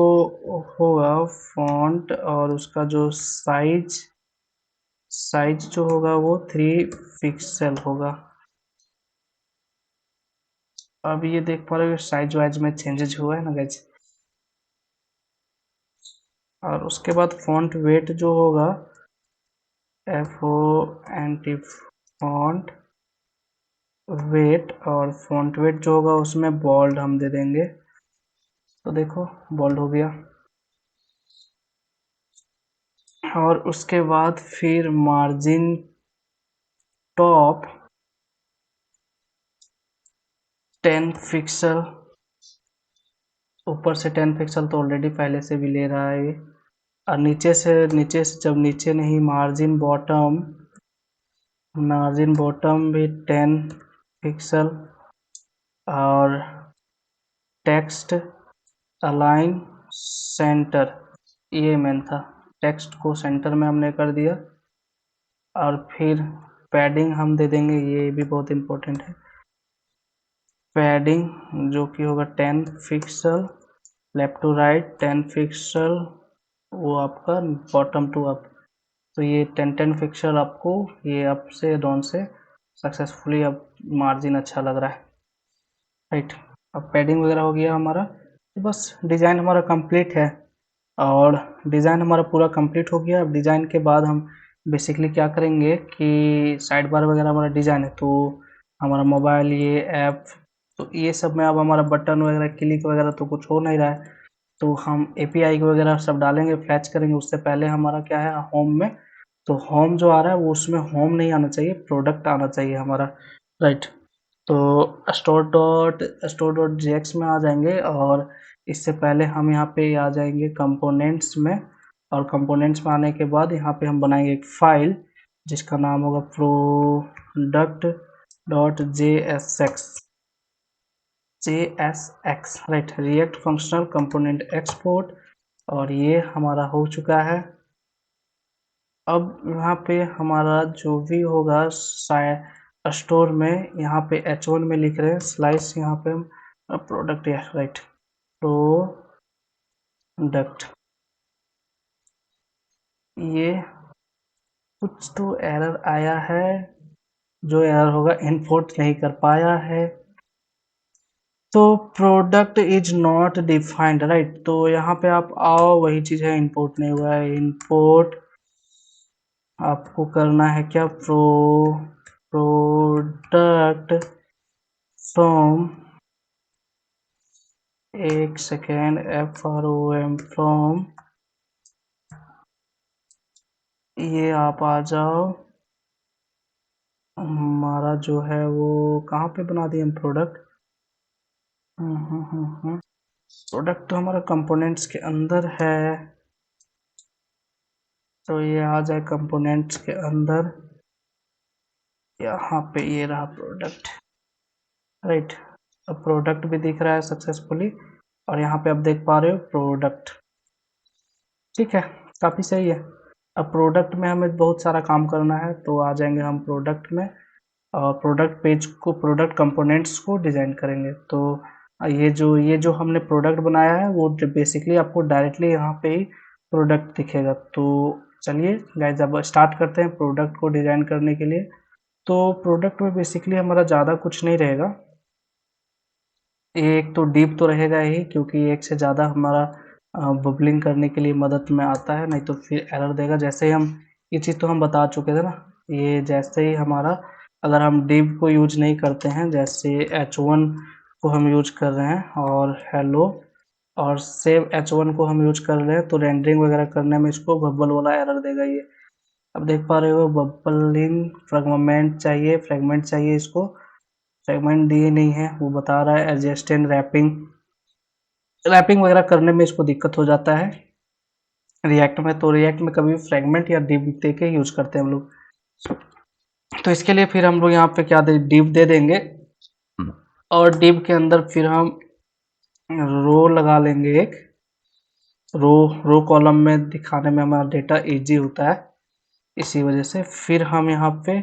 होगा फॉन्ट, और उसका जो साइज जो होगा वो 3 पिक्सल होगा। अब ये देख पा रहे हो साइज वाइज में चेंजेज हुआ है ना गाइज। और उसके बाद फॉन्ट वेट जो होगा FONT फॉन्ट वेट, और फॉन्ट वेट जो होगा उसमें बोल्ड हम दे देंगे, तो देखो बोल्ड हो गया। और उसके बाद फिर मार्जिन टॉप 10 पिक्सल, ऊपर से 10 पिक्सल तो ऑलरेडी पहले से भी ले रहा है ये। और नीचे से जब नीचे नहीं, मार्जिन बॉटम भी 10 पिक्सल। और टेक्स्ट अलाइन सेंटर, ये मेन था, टेक्स्ट को सेंटर में हमने कर दिया। और फिर पैडिंग हम दे देंगे, ये भी बहुत इम्पोर्टेंट है, पैडिंग जो कि होगा 10 pixel, left to right 10 pixel, वो आपका बॉटम टू अप। तो ये 10 पिक्सल आपको ये अप से डाउन से सक्सेसफुली अब मार्जिन अच्छा लग रहा है, राइट। अब पैडिंग वगैरह हो गया हमारा, तो बस डिज़ाइन हमारा कंप्लीट है। और डिज़ाइन हमारा पूरा कंप्लीट हो गया। अब डिज़ाइन के बाद हम बेसिकली क्या करेंगे कि साइड बार वगैरह हमारा डिज़ाइन है, तो हमारा मोबाइल ये ऐप, तो ये सब में अब हमारा बटन वगैरह क्लिक वगैरह तो कुछ हो नहीं रहा है, तो हम API वगैरह सब डालेंगे, फैच करेंगे। उससे पहले हमारा क्या है, होम में, तो होम जो आ रहा है वो उसमें होम नहीं आना चाहिए, प्रोडक्ट आना चाहिए हमारा, राइट। तो store.jx में आ जाएंगे, और इससे पहले हम यहाँ पे आ जाएंगे कंपोनेंट्स में। और कंपोनेंट्स में आने के बाद यहाँ पे हम बनाएंगे एक फाइल जिसका नाम होगा product.jsx, right, react functional component export. और ये हमारा हो चुका है। अब यहाँ पे हमारा जो भी होगा स्टोर में, यहाँ पे H1 में लिख रहे हैं स्लाइस, यहाँ पे हम प्रोडक्ट है, राइट, प्रोडक्ट। ये कुछ तो एरर आया है, जो एरर होगा इम्पोर्ट नहीं कर पाया है, तो product is not defined, right. तो यहाँ पे आप आओ, वही चीज़ है, इम्पोर्ट नहीं हुआ है। इम्पोर्ट आपको करना है क्या, प्रोडक्ट फ्रॉम, एक सेकेंड, FROM फ्रॉम, ये आप आ जाओ, हमारा जो है वो कहाँ पे बना दिए हम प्रोडक्ट, प्रोडक्ट तो हमारा कंपोनेंट्स के अंदर है, तो ये आ जाए कंपोनेंट्स के अंदर, यहाँ पे ये रहा प्रोडक्ट, राइट। अब प्रोडक्ट भी दिख रहा है सक्सेसफुली, और यहाँ पे आप देख पा रहे हो प्रोडक्ट, ठीक है, काफ़ी सही है। अब प्रोडक्ट में हमें बहुत सारा काम करना है, तो आ जाएंगे हम प्रोडक्ट में, और प्रोडक्ट पेज को, प्रोडक्ट कंपोनेंट्स को डिज़ाइन करेंगे। तो ये जो हमने प्रोडक्ट बनाया है वो बेसिकली आपको डायरेक्टली यहाँ पे ही प्रोडक्ट दिखेगा। तो चलिए गाइज अब स्टार्ट करते हैं प्रोडक्ट को डिज़ाइन करने के लिए। तो प्रोडक्ट में बेसिकली हमारा ज़्यादा कुछ नहीं रहेगा, एक तो डिव तो रहेगा ही, क्योंकि एक से ज़्यादा हमारा बबलिंग करने के लिए मदद में आता है, नहीं तो फिर एरर देगा। जैसे ही हम, ये चीज़ तो हम बता चुके थे ना, ये जैसे ही हमारा, अगर हम डिव को यूज नहीं करते हैं, जैसे H1 को हम यूज कर रहे हैं और हेलो और सेव H1 को हम यूज कर रहे हैं, तो रेंडरिंग वगैरह करने में इसको बबल वाला एरर देगा ये। अब देख पा रहे हो बबलिंग फ्रेगमेंट चाहिए इसको, फ्रेगमेंट दिए नहीं है, वो बता रहा है एडजस्ट एंड रैपिंग वगैरह करने में इसको दिक्कत हो जाता है रिएक्ट में। तो रिएक्ट में कभी फ्रेगमेंट या डिव दे के यूज करते हैं हम लोग। तो इसके लिए फिर हम लोग यहाँ पे क्या दे, डिव दे देंगे, और डिव के अंदर फिर हम रो लगा लेंगे, एक रो कॉलम में दिखाने में हमारा डेटा इजी होता है, इसी वजह से फिर हम यहाँ पे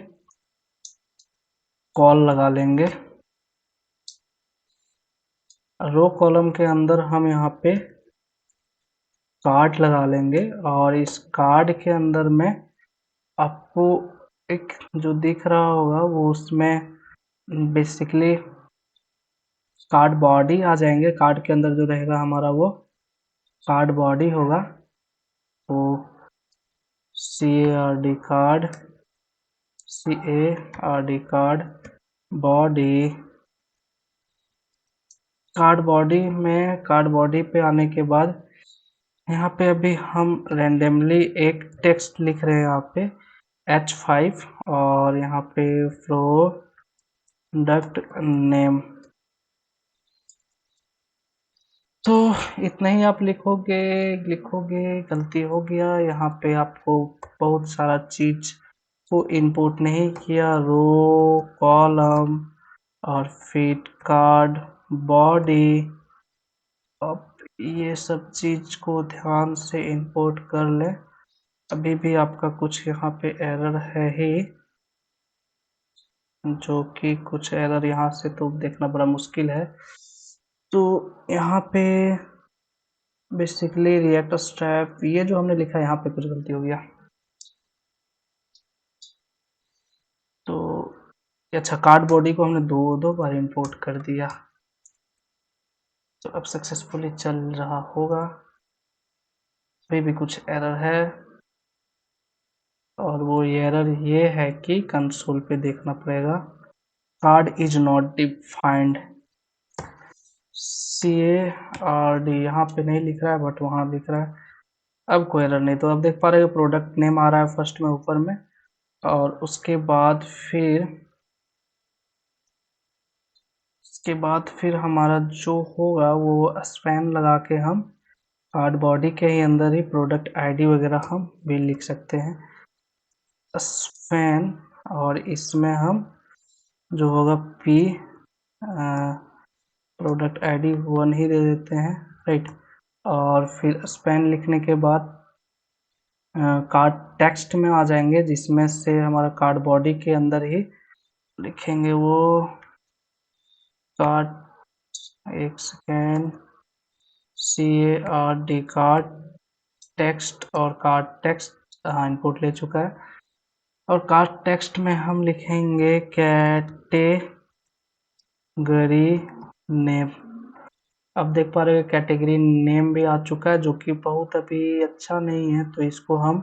कॉल लगा लेंगे। रो कॉलम के अंदर हम यहाँ पे कार्ड लगा लेंगे, और इस कार्ड के अंदर में आपको एक जो दिख रहा होगा वो, उसमें बेसिकली कार्ड बॉडी आ जाएंगे। कार्ड के अंदर जो रहेगा हमारा वो कार्ड बॉडी होगा, तो CARD card, CARD card body. Card body में, कार्ड बॉडी पे आने के बाद यहाँ पे अभी हम रेंडमली एक टेक्स्ट लिख रहे हैं यहाँ पे H5, और यहाँ पे प्रोडक्ट नेम। तो इतना ही आप लिखोगे। गलती हो गया यहाँ पे, आपको बहुत सारा चीज को इनपुट नहीं किया, रो कॉलम और फिर कार्ड बॉडी। अब ये सब चीज को ध्यान से इंपोर्ट कर ले। अभी भी आपका कुछ यहाँ पे एरर है ही, जो कि कुछ एरर यहाँ से तो देखना बड़ा मुश्किल है। तो यहाँ पे बेसिकली रिएक्ट स्ट्रैप, ये जो हमने लिखा है यहाँ पे कुछ गलती हो गया। तो अच्छा, कार्ड बॉडी को हमने दो बार इंपोर्ट कर दिया, तो अब सक्सेसफुली चल रहा होगा। अभी भी कुछ एरर है, और वो एरर ये है कि कंसोल पे देखना पड़ेगा, card is not defined. CARD यहाँ पे नहीं लिख रहा है, बट वहाँ लिख रहा है। अब कोई एरर नहीं। तो अब देख पा रहे हो प्रोडक्ट नेम आ रहा है फर्स्ट में ऊपर में, और उसके बाद फिर हमारा जो होगा वो स्पैन लगा के हम कार्ड बॉडी के ही अंदर ही प्रोडक्ट आईडी वगैरह हम भी लिख सकते हैं, स्पैन। और इसमें हम जो होगा P प्रोडक्ट आईडी 1 ही दे देते हैं, राइट। और फिर स्पैन लिखने के बाद कार्ड टेक्स्ट में आ जाएंगे, जिसमें से हमारा कार्ड बॉडी के अंदर ही लिखेंगे वो कार्ड, एक सेकेंड, CARD कार्ड टेक्स्ट, और कार्ड टेक्स्ट इनपुट ले चुका है। और कार्ड टेक्स्ट में हम लिखेंगे कैटेगरी नेम। अब देख पा रहे हो कैटेगरी नेम भी आ चुका है, जो कि बहुत अभी अच्छा नहीं है, तो इसको हम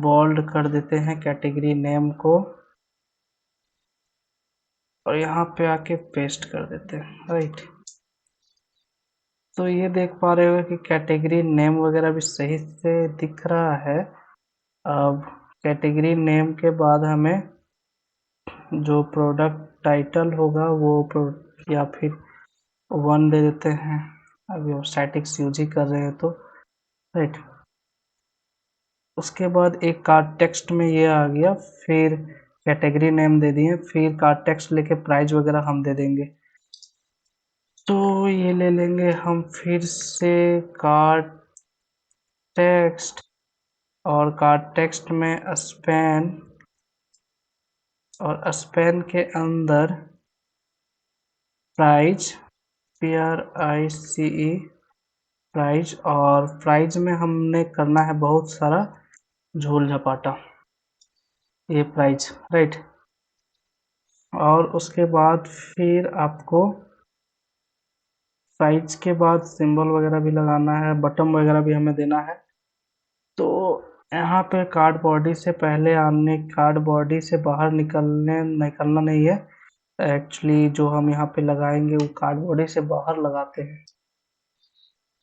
बोल्ड कर देते हैं कैटेगरी नेम को, और यहाँ पे आके पेस्ट कर देते हैं, राइट। तो ये देख पा रहे हो कि कैटेगरी नेम वगैरह भी सही से दिख रहा है। अब कैटेगरी नेम के बाद हमें जो प्रोडक्ट टाइटल होगा वो या फिर 1 दे देते हैं। अभी हम स्टैटिक्स यूज ही कर रहे हैं, तो राइट। उसके बाद एक कार्ड टेक्स्ट में ये आ गया, फिर कैटेगरी नेम दे दिए, फिर कार्ड टेक्स्ट लेके प्राइस वगैरह हम दे देंगे। तो ये ले लेंगे हम फिर से कार्ड टेक्स्ट, और कार्ड टेक्स्ट में स्पैन, और स्पैन के अंदर प्राइज, PRICE प्राइज। और प्राइज में हमने करना है बहुत सारा झोल झपाटा, ये प्राइज, राइट। और उसके बाद फिर आपको प्राइज के बाद सिंबल वगैरह भी लगाना है, बटन वगैरह भी हमें देना है। तो यहाँ पे कार्ड बॉडी से पहले आने, कार्ड बॉडी से बाहर निकलना नहीं है। एक्चुअली जो हम यहाँ पे लगाएंगे वो कार्ड बॉडी से बाहर लगाते हैं।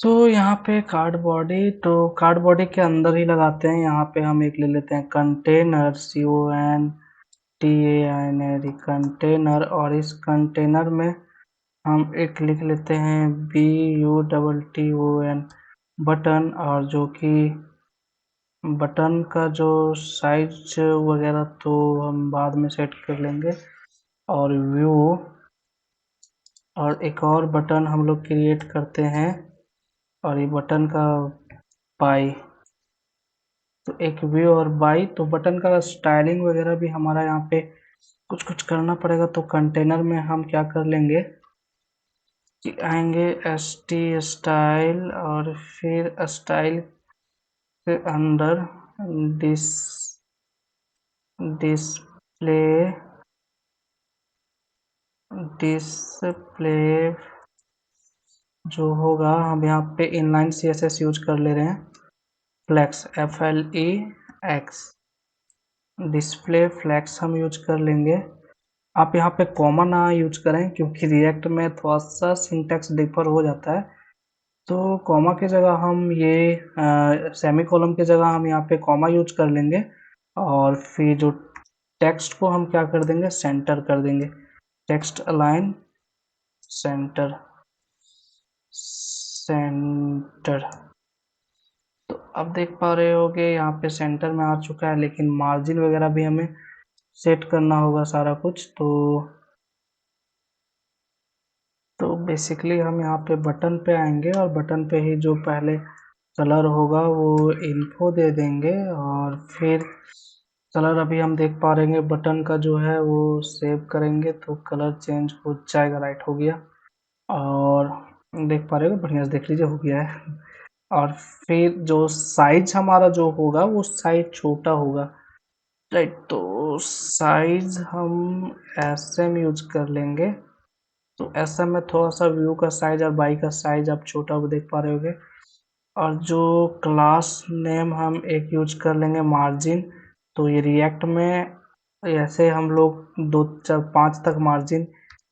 तो यहाँ पे कार्ड बॉडी, तो कार्ड बॉडी के अंदर ही लगाते हैं। यहाँ पे हम एक ले लेते हैं कंटेनर, CONTAINER कंटेनर, और इस कंटेनर में हम एक लिख लेते हैं BUTTON बटन। और जो कि बटन का जो साइज वगैरह तो हम बाद में सेट कर लेंगे। और व्यू, और एक और बटन हम लोग क्रिएट करते हैं, और ये बटन का बाई, तो एक व्यू और बाई। तो बटन का स्टाइलिंग वगैरह भी हमारा यहाँ पे कुछ कुछ करना पड़ेगा। तो कंटेनर में हम क्या कर लेंगे कि आएंगे ST स्टाइल, और फिर स्टाइल के अंदर डिस डिस्प्ले डिस्प्ले जो होगा, हम यहाँ पे इनलाइन CSS यूज कर ले रहे हैं, फ्लेक्स FLEX, डिस्प्ले फ्लेक्स हम यूज कर लेंगे। आप यहाँ पे कॉमा ना यूज करें क्योंकि रिएक्ट में थोड़ा सा सिंटैक्स डिफर हो जाता है, तो कॉमा की जगह हम ये सेमी कॉलम की जगह हम यहाँ पे कॉमा यूज कर लेंगे, और फिर जो टेक्स्ट को हम क्या कर देंगे, सेंटर कर देंगे, टेक्स्ट अलाइन सेंटर सेंटर। तो अब देख पा रहे होगे यहाँ पे सेंटर में आ चुका है, लेकिन मार्जिन वगैरह भी हमें सेट करना होगा सारा कुछ। तो बेसिकली हम यहाँ पे बटन पे आएंगे और बटन पे ही जो पहले कलर होगा वो इन्फो दे देंगे, और फिर कलर अभी हम देख पा रहे हैं बटन का जो है वो सेव करेंगे तो कलर चेंज हो जाएगा। राइट, हो गया। और देख पा रहे हो, बढ़िया से देख लीजिए, हो गया है। और फिर जो साइज हमारा जो होगा वो साइज छोटा होगा। राइट, तो साइज हम SM यूज कर लेंगे। तो SM में थोड़ा सा व्यू का साइज और बाई का साइज आप छोटा वो देख पा रहे होगे। और जो क्लास नेम हम एक यूज कर लेंगे मार्जिन। तो ये रिएक्ट में ऐसे हम लोग 2 4 5 तक मार्जिन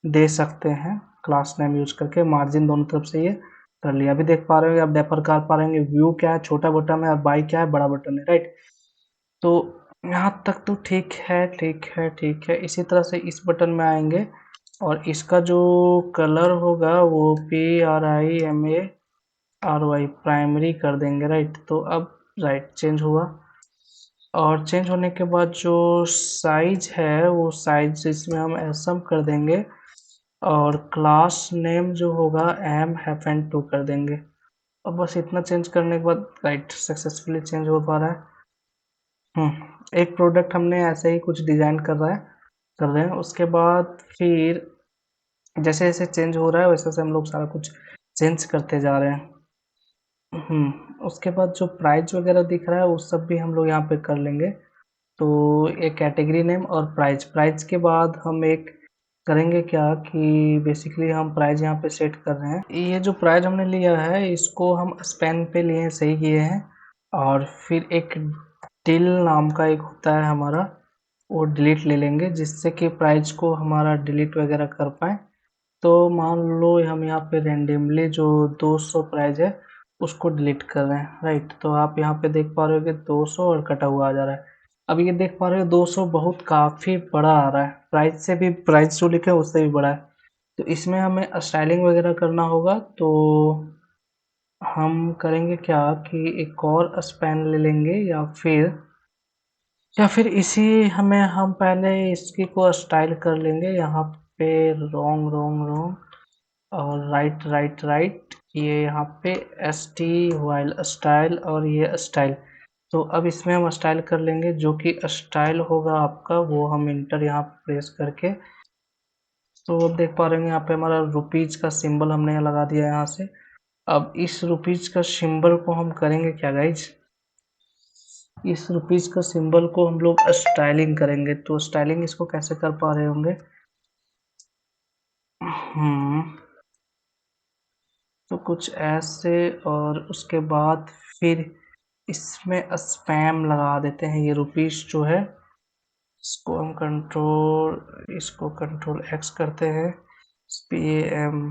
दे सकते हैं, क्लास नेम यूज करके मार्जिन दोनों तरफ से ये कर लिया। अभी देख पा रहे हो, आप डेफर कर पा रहे हैं व्यू क्या है, छोटा बटन है, और बाई क्या है, बड़ा बटन है। राइट, तो यहाँ तक तो ठीक है, ठीक है, ठीक है। इसी तरह से इस बटन में आएंगे और इसका जो कलर होगा वो PRIMARY प्राइमरी कर देंगे। राइट, तो अब राइट चेंज हुआ, और चेंज होने के बाद जो साइज है वो साइज इसमें हम SM कर देंगे, और क्लास नेम जो होगा M-2 कर देंगे। अब बस इतना चेंज करने के बाद राइट सक्सेसफुली चेंज हो पा रहा है। एक प्रोडक्ट हमने ऐसे ही कुछ डिज़ाइन कर रहे हैं, उसके बाद फिर जैसे जैसे चेंज हो रहा है वैसे वैसे हम लोग सारा कुछ चेंज करते जा रहे हैं। उसके बाद जो प्राइस वगैरह दिख रहा है वो सब भी हम लोग यहाँ पे कर लेंगे। तो एक कैटेगरी नेम और प्राइस, प्राइस के बाद हम एक करेंगे क्या कि बेसिकली हम प्राइस यहाँ पे सेट कर रहे हैं। ये जो प्राइस हमने लिया है इसको हम स्पैन पे लिए, सही किए हैं। और फिर एक टिल नाम का एक होता है हमारा, वो डिलीट ले लेंगे जिससे कि प्राइस को हमारा डिलीट वगैरह कर पाए। तो मान लो हम यहाँ पे रेंडमली जो 200 प्राइस है उसको डिलीट कर रहे हैं। राइट, तो आप यहाँ पे देख पा रहे हो कि 200 और कटा हुआ आ जा रहा है। अब ये देख पा रहे हो 200 बहुत काफ़ी बड़ा आ रहा है, प्राइस से भी, प्राइस जो लिखे उससे भी बड़ा है। तो इसमें हमें स्टाइलिंग वगैरह करना होगा। तो हम करेंगे क्या कि एक और स्पैन ले लेंगे, या फिर इसी हमें हम पहले इसकी को स्टाइल कर लेंगे। यहाँ पे रॉन्ग रॉन्ग रॉन्ग और राइट राइट राइट, ये यहाँ पे ST वाइल स्टाइल और ये स्टाइल। तो अब इसमें हम स्टाइल कर लेंगे, जो कि स्टाइल होगा आपका वो हम इंटर यहाँ प्रेस करके। तो अब देख पा रहे हैं यहाँ पे हमारा रुपीज का सिंबल हमने यहाँ लगा दिया यहाँ से। अब इस रुपीज का सिंबल को हम करेंगे क्या गाइज, इस रुपीज का सिंबल को हम लोग स्टाइलिंग करेंगे। तो स्टाइलिंग इसको कैसे कर पा रहे होंगे, हम्म तो कुछ ऐसे, और उसके बाद फिर इसमें स्पैम लगा देते हैं। ये रुपीस जो है इसको कंट्रोल X करते हैं, SPAN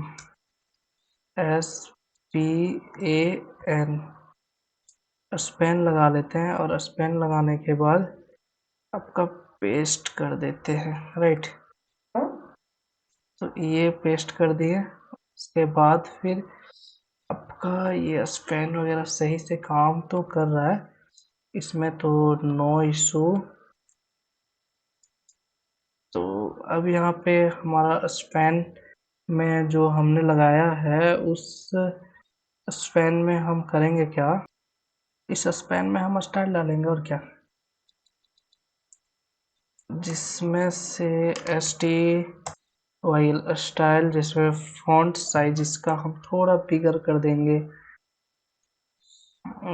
स्पेन लगा लेते हैं, और स्पेन लगाने के बाद आपका पेस्ट कर देते हैं। राइट, तो ये पेस्ट कर दिए। उसके बाद फिर आपका ये स्पेन वगैरह सही से काम तो कर रहा है, इसमें तो नो इशू। तो अब यहाँ पे हमारा स्पेन में जो हमने लगाया है उस स्पेन में हम करेंगे क्या, इस स्पेन में हम स्टाइल डालेंगे और क्या, जिसमें से ST वाइल स्टाइल, जिसमें फॉन्ट साइज इसका हम थोड़ा बिगर कर देंगे।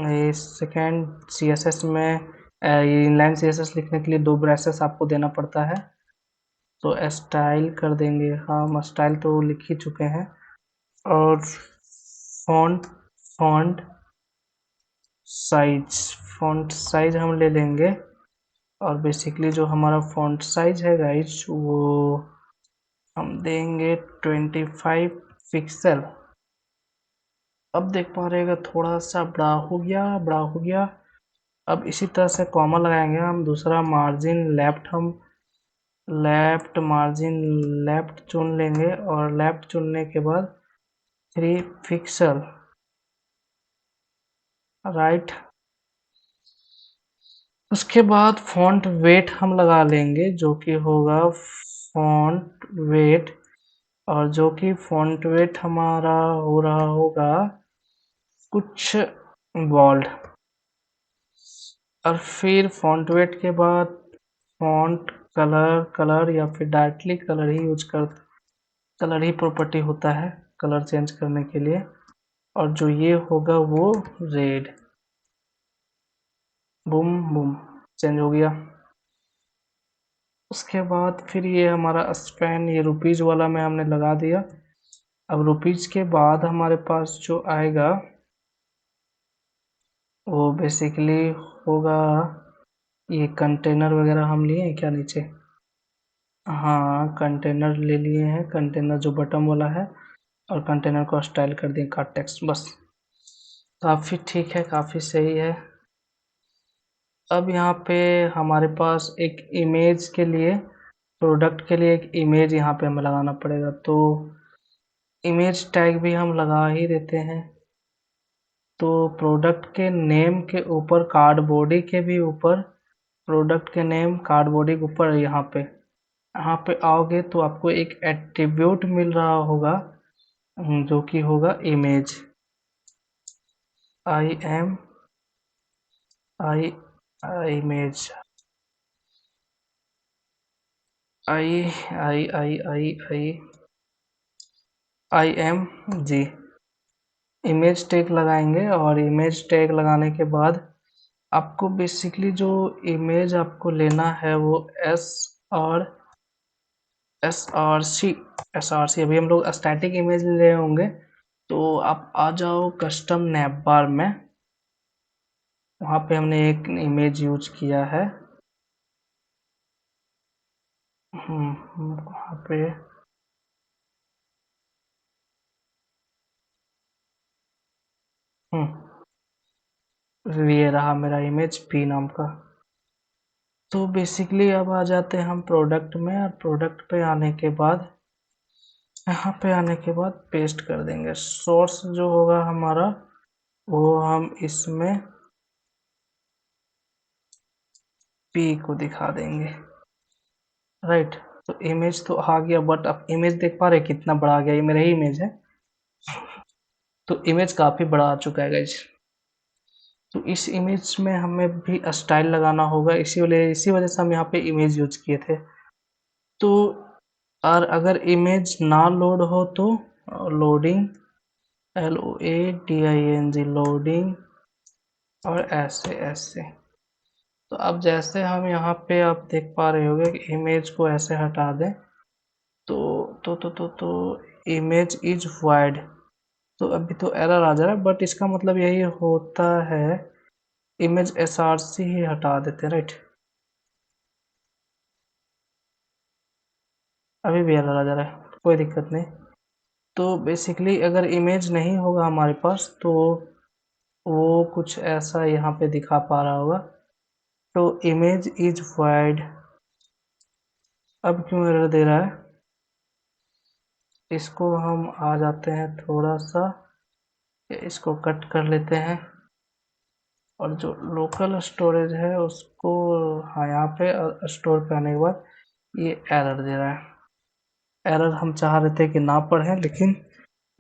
ये सेकेंड CSS में ये इनलाइन CSS लिखने के लिए 2 ब्रैसेस आपको देना पड़ता है। तो स्टाइल कर देंगे, हम स्टाइल तो लिख ही चुके हैं। और font font size, font size हम ले लेंगे। और बेसिकली जो हमारा फॉन्ट साइज है गाइज, वो हम देंगे 25 पिक्सल। अब देख पा रहे थोड़ा सा बड़ा हो गया, बड़ा हो गया। अब इसी तरह से कॉमा लगाएंगे हम, दूसरा मार्जिन लेफ्ट, हम लेफ्ट मार्जिन लेफ्ट चुन लेंगे। और लेफ्ट चुनने के बाद 3 पिक्सल राइट। उसके बाद फॉन्ट वेट हम लगा लेंगे, जो कि होगा फॉन्ट वेट। और जो कि फॉन्ट वेट हमारा हो रहा होगा कुछ बोल्ड। और फिर फॉन्ट वेट के बाद फॉन्ट कलर या फिर डायरेक्टली कलर ही यूज कर, कलर ही प्रॉपर्टी होता है कलर चेंज करने के लिए। और जो ये होगा वो रेड। बूम बूम, चेंज हो गया। उसके बाद फिर ये हमारा स्पेन, ये रुपीज वाला में हमने लगा दिया। अब रुपीज के बाद हमारे पास जो आएगा वो बेसिकली होगा, ये कंटेनर वगैरह हम लिए हैं क्या नीचे? हाँ, कंटेनर ले लिए हैं, कंटेनर जो बटन वाला है। और कंटेनर को स्टाइल कर दिए का टेक्स्ट, बस काफ़ी ठीक है, काफ़ी सही है। अब यहाँ पे हमारे पास एक इमेज के लिए, प्रोडक्ट के लिए एक इमेज यहाँ पे हमें लगाना पड़ेगा। तो इमेज टैग भी हम लगा ही देते हैं। तो प्रोडक्ट के नेम के ऊपर, कार्डबॉडी के भी ऊपर, प्रोडक्ट के नेम कार्डबॉडी के ऊपर यहाँ पे आओगे तो आपको एक एट्रीब्यूट मिल रहा होगा, जो कि होगा image. I M I image, I I I I I I M G, image tag लगाएंगे। और इमेज टैग लगाने के बाद आपको बेसिकली जो इमेज आपको लेना है वो और एस आर सी अभी हम लोग स्टैटिक इमेज ले होंगे। तो आप आ जाओ कस्टम नैप बार में, वहाँ पे हमने एक इमेज यूज किया है। वहाँ पे ये रहा मेरा इमेज पी नाम का। तो बेसिकली अब आ जाते हैं हम प्रोडक्ट में, और प्रोडक्ट पे आने के बाद, यहाँ पे आने के बाद पेस्ट कर देंगे। सोर्स जो होगा हमारा वो हम इसमें पी को दिखा देंगे, राइट। तो इमेज तो आ गया, बट अब इमेज देख पा रहे कितना बड़ा आ गया, ये मेरा ही इमेज है। तो इमेज काफ़ी बड़ा आ चुका है गाइज। तो इस इमेज में हमें भी स्टाइल लगाना होगा, इसी वजह से हम यहाँ पे इमेज यूज किए थे। तो और अगर इमेज ना लोड हो तो लोडिंग, LOADING, लोडिंग, और ऐसे ऐसे। तो अब जैसे हम यहाँ पे आप देख पा रहे होंगे कि इमेज को ऐसे हटा दें तो इमेज इज वाइड। तो अभी तो एरर आ जा रहा है, बट इसका मतलब यही होता है, इमेज SRC ही हटा देते हैं, राइट। अभी भी एरर आ जा रहा है, कोई दिक्कत नहीं। तो बेसिकली अगर इमेज नहीं होगा हमारे पास तो वो कुछ ऐसा यहाँ पे दिखा पा रहा होगा। तो इमेज इज वाइड, अब क्यों एरर दे रहा है? इसको हम आ जाते हैं थोड़ा सा, इसको कट कर लेते हैं। और जो लोकल स्टोरेज है उसको, हाँ यहाँ पे स्टोर पे आने के बाद ये एरर दे रहा है। एरर हम चाह रहे थे कि ना पढ़ें, लेकिन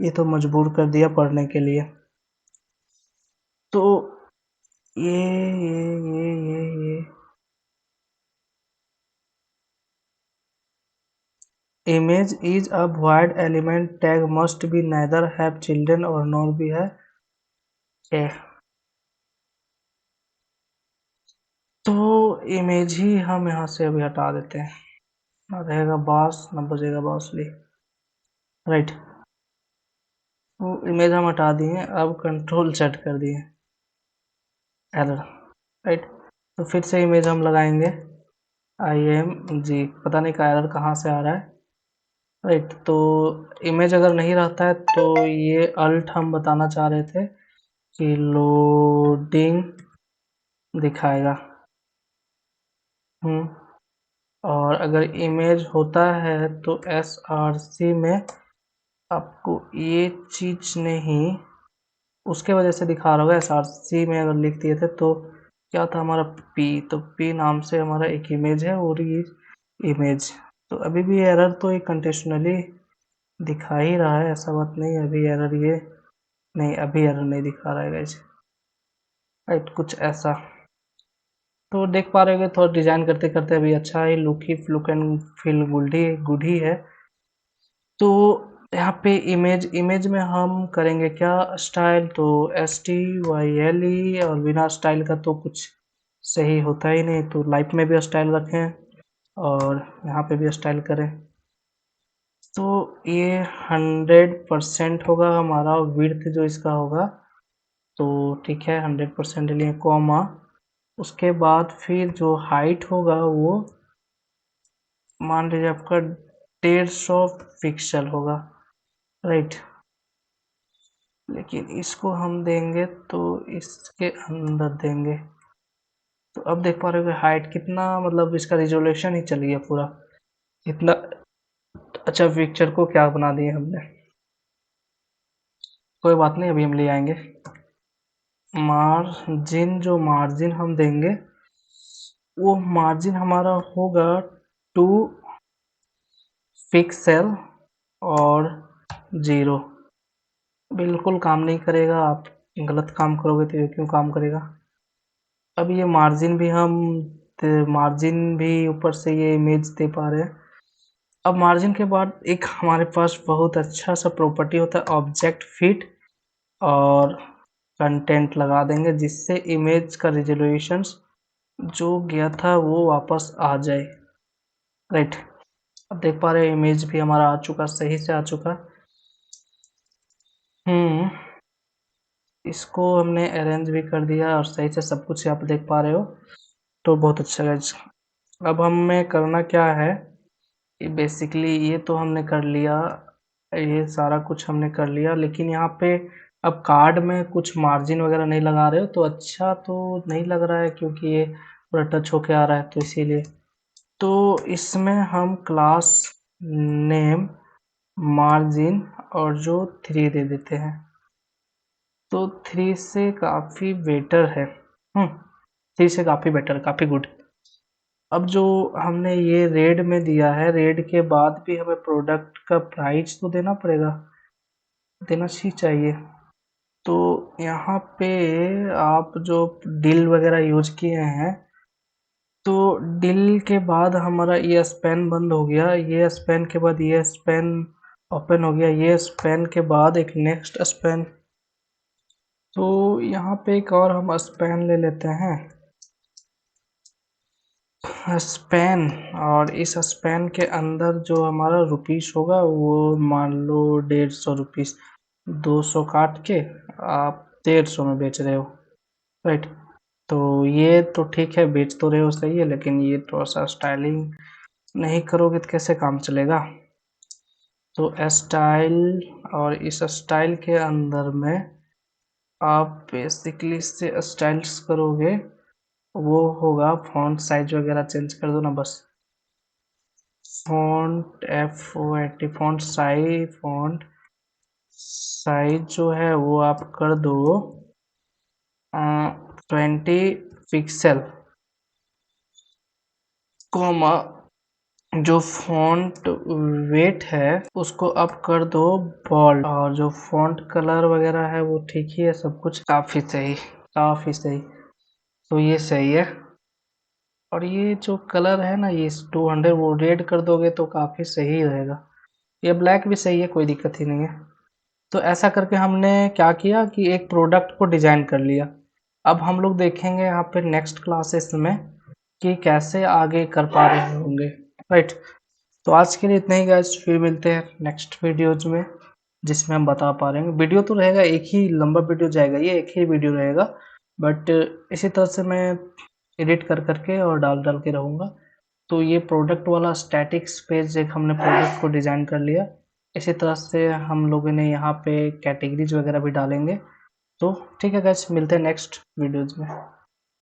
ये तो मजबूर कर दिया पढ़ने के लिए। तो ये image is a void element tag must be neither have children और नॉर भी है ए। तो इमेज ही हम यहाँ से अभी हटा देते हैं। ना रहेगा बास ना बजेगा बांसुरी। राइट, वो इमेज हम हटा दिए, अब कंट्रोल सेट कर दिए, एरर। राइट, तो फिर से इमेज हम लगाएंगे, IMG, पता नहीं का एरर कहाँ से आ रहा है। राइट, तो इमेज अगर नहीं रहता है तो ये अल्ट हम बताना चाह रहे थे कि लोडिंग दिखाएगा। और अगर इमेज होता है तो SRC में आपको ये चीज़ नहीं, उसके वजह से दिखा रहा होगा। SRC में अगर लिख दिए थे तो क्या था हमारा P, तो P नाम से हमारा एक इमेज है और ये इमेज, तो अभी भी एरर तो ये कंडीशनली दिखा ही रहा है, ऐसा बात नहीं अभी एरर ये नहीं, अभी एरर नहीं दिखा रहा है गाइस। राइट, कुछ ऐसा तो देख पा रहे होगे, थोड़ा डिजाइन करते करते अभी अच्छा है, लुक एंड फील गुड ही है। तो यहाँ पे इमेज में हम करेंगे क्या स्टाइल, तो STYLE, और बिना स्टाइल का तो कुछ सही होता ही नहीं, तो लाइट में भी स्टाइल रखें और यहाँ पे भी स्टाइल करें। तो ये 100% होगा हमारा विड्थ जो इसका होगा, तो ठीक है 100% लिए कॉमा, उसके बाद फिर जो हाइट होगा वो मान लीजिए आपका 150 पिक्सल होगा। राइट, लेकिन इसको हम देंगे तो इसके अंदर देंगे, तो अब देख पा रहे हो कि हाइट कितना, मतलब इसका रिजोल्यूशन ही चल गया पूरा, इतना अच्छा पिक्चर को क्या बना दिए हमने। कोई बात नहीं, अभी हम ले आएंगे मार्जिन, जो मार्जिन हम देंगे वो मार्जिन हमारा होगा 2 पिक्सल और 0। बिल्कुल काम नहीं करेगा, आप गलत काम करोगे तो ये क्यों काम करेगा। अब ये मार्जिन भी ऊपर से ये इमेज दे पा रहे हैं। अब मार्जिन के बाद एक हमारे पास बहुत अच्छा सा प्रॉपर्टी होता है ऑब्जेक्ट फिट, और कंटेंट लगा देंगे जिससे इमेज का रिजोल्यूशन जो गया था वो वापस आ जाए। राइट, अब देख पा रहे हैं इमेज भी हमारा आ चुका, सही से आ चुका। इसको हमने अरेंज भी कर दिया और सही से सब कुछ आप देख पा रहे हो, तो बहुत अच्छा गाइस। अब हमें करना क्या है, बेसिकली ये तो हमने कर लिया, ये सारा कुछ हमने कर लिया, लेकिन यहाँ पे अब कार्ड में कुछ मार्जिन वगैरह नहीं लगा रहे हो तो अच्छा तो नहीं लग रहा है, क्योंकि ये पूरा टच होके आ रहा है, तो इसीलिए तो इसमें हम क्लास नेम मार्जिन और जो 3 दे देते हैं, तो 3 से काफ़ी बेटर है। 3 से काफ़ी बेटर, काफ़ी गुड। अब जो हमने ये रेड में दिया है, रेड के बाद भी हमें प्रोडक्ट का प्राइस तो देना पड़ेगा, देना ही चाहिए। तो यहाँ पे आप जो डिल वगैरह यूज किए हैं, तो डिल के बाद हमारा ये स्पैन बंद हो गया, ये स्पैन के बाद ये स्पैन ओपन हो गया, ये स्पैन के बाद एक नेक्स्ट स्पैन, तो यहाँ पे एक और हम स्पैन ले लेते हैं स्पैन, और इस स्पैन के अंदर जो हमारा रुपीस होगा वो मान लो 150 रुपीस, 200 काट के आप 150 में बेच रहे हो। राइट, तो ये तो ठीक है, बेच तो रहे हो सही है, लेकिन ये थोड़ा सा स्टाइलिंग नहीं करोगे तो कैसे काम चलेगा। तो स्टाइल, और इस स्टाइल के अंदर में आप बेसिकली इससे स्टाइल्स करोगे, वो होगा फॉन्ट साइज वगैरह चेंज कर दो ना बस, फॉन्ट साइज जो है वो आप कर दो 20 पिक्सल, कॉमा जो फॉन्ट वेट है उसको आप कर दो बोल्ड, और जो फॉन्ट कलर वगैरह है वो ठीक ही है, सब कुछ काफ़ी सही, काफ़ी सही, तो ये सही है। और ये जो कलर है ना, ये 200 वो रेड कर दोगे तो काफ़ी सही रहेगा, ये ब्लैक भी सही है, कोई दिक्कत ही नहीं है। तो ऐसा करके हमने क्या किया कि एक प्रोडक्ट को डिज़ाइन कर लिया। अब हम लोग देखेंगे यहाँ पे नेक्स्ट क्लासेस में कि कैसे आगे कर पा रहे होंगे। राइट, तो आज के लिए इतना ही गाइस, फिर मिलते हैं नेक्स्ट वीडियोज में जिसमें हम बता पा रहे हैं। वीडियो तो रहेगा एक ही, लंबा वीडियो जाएगा, ये एक ही वीडियो रहेगा, बट इसी तरह से मैं एडिट कर करके और डाल डाल के रहूँगा। तो ये प्रोडक्ट वाला स्टैटिक्स पेज एक हमने प्रोडक्ट को डिज़ाइन कर लिया। इसी तरह से हम लोगों ने यहाँ पे कैटेगरीज वगैरह भी डालेंगे। तो ठीक है गाइस, मिलते हैं नेक्स्ट वीडियोज में।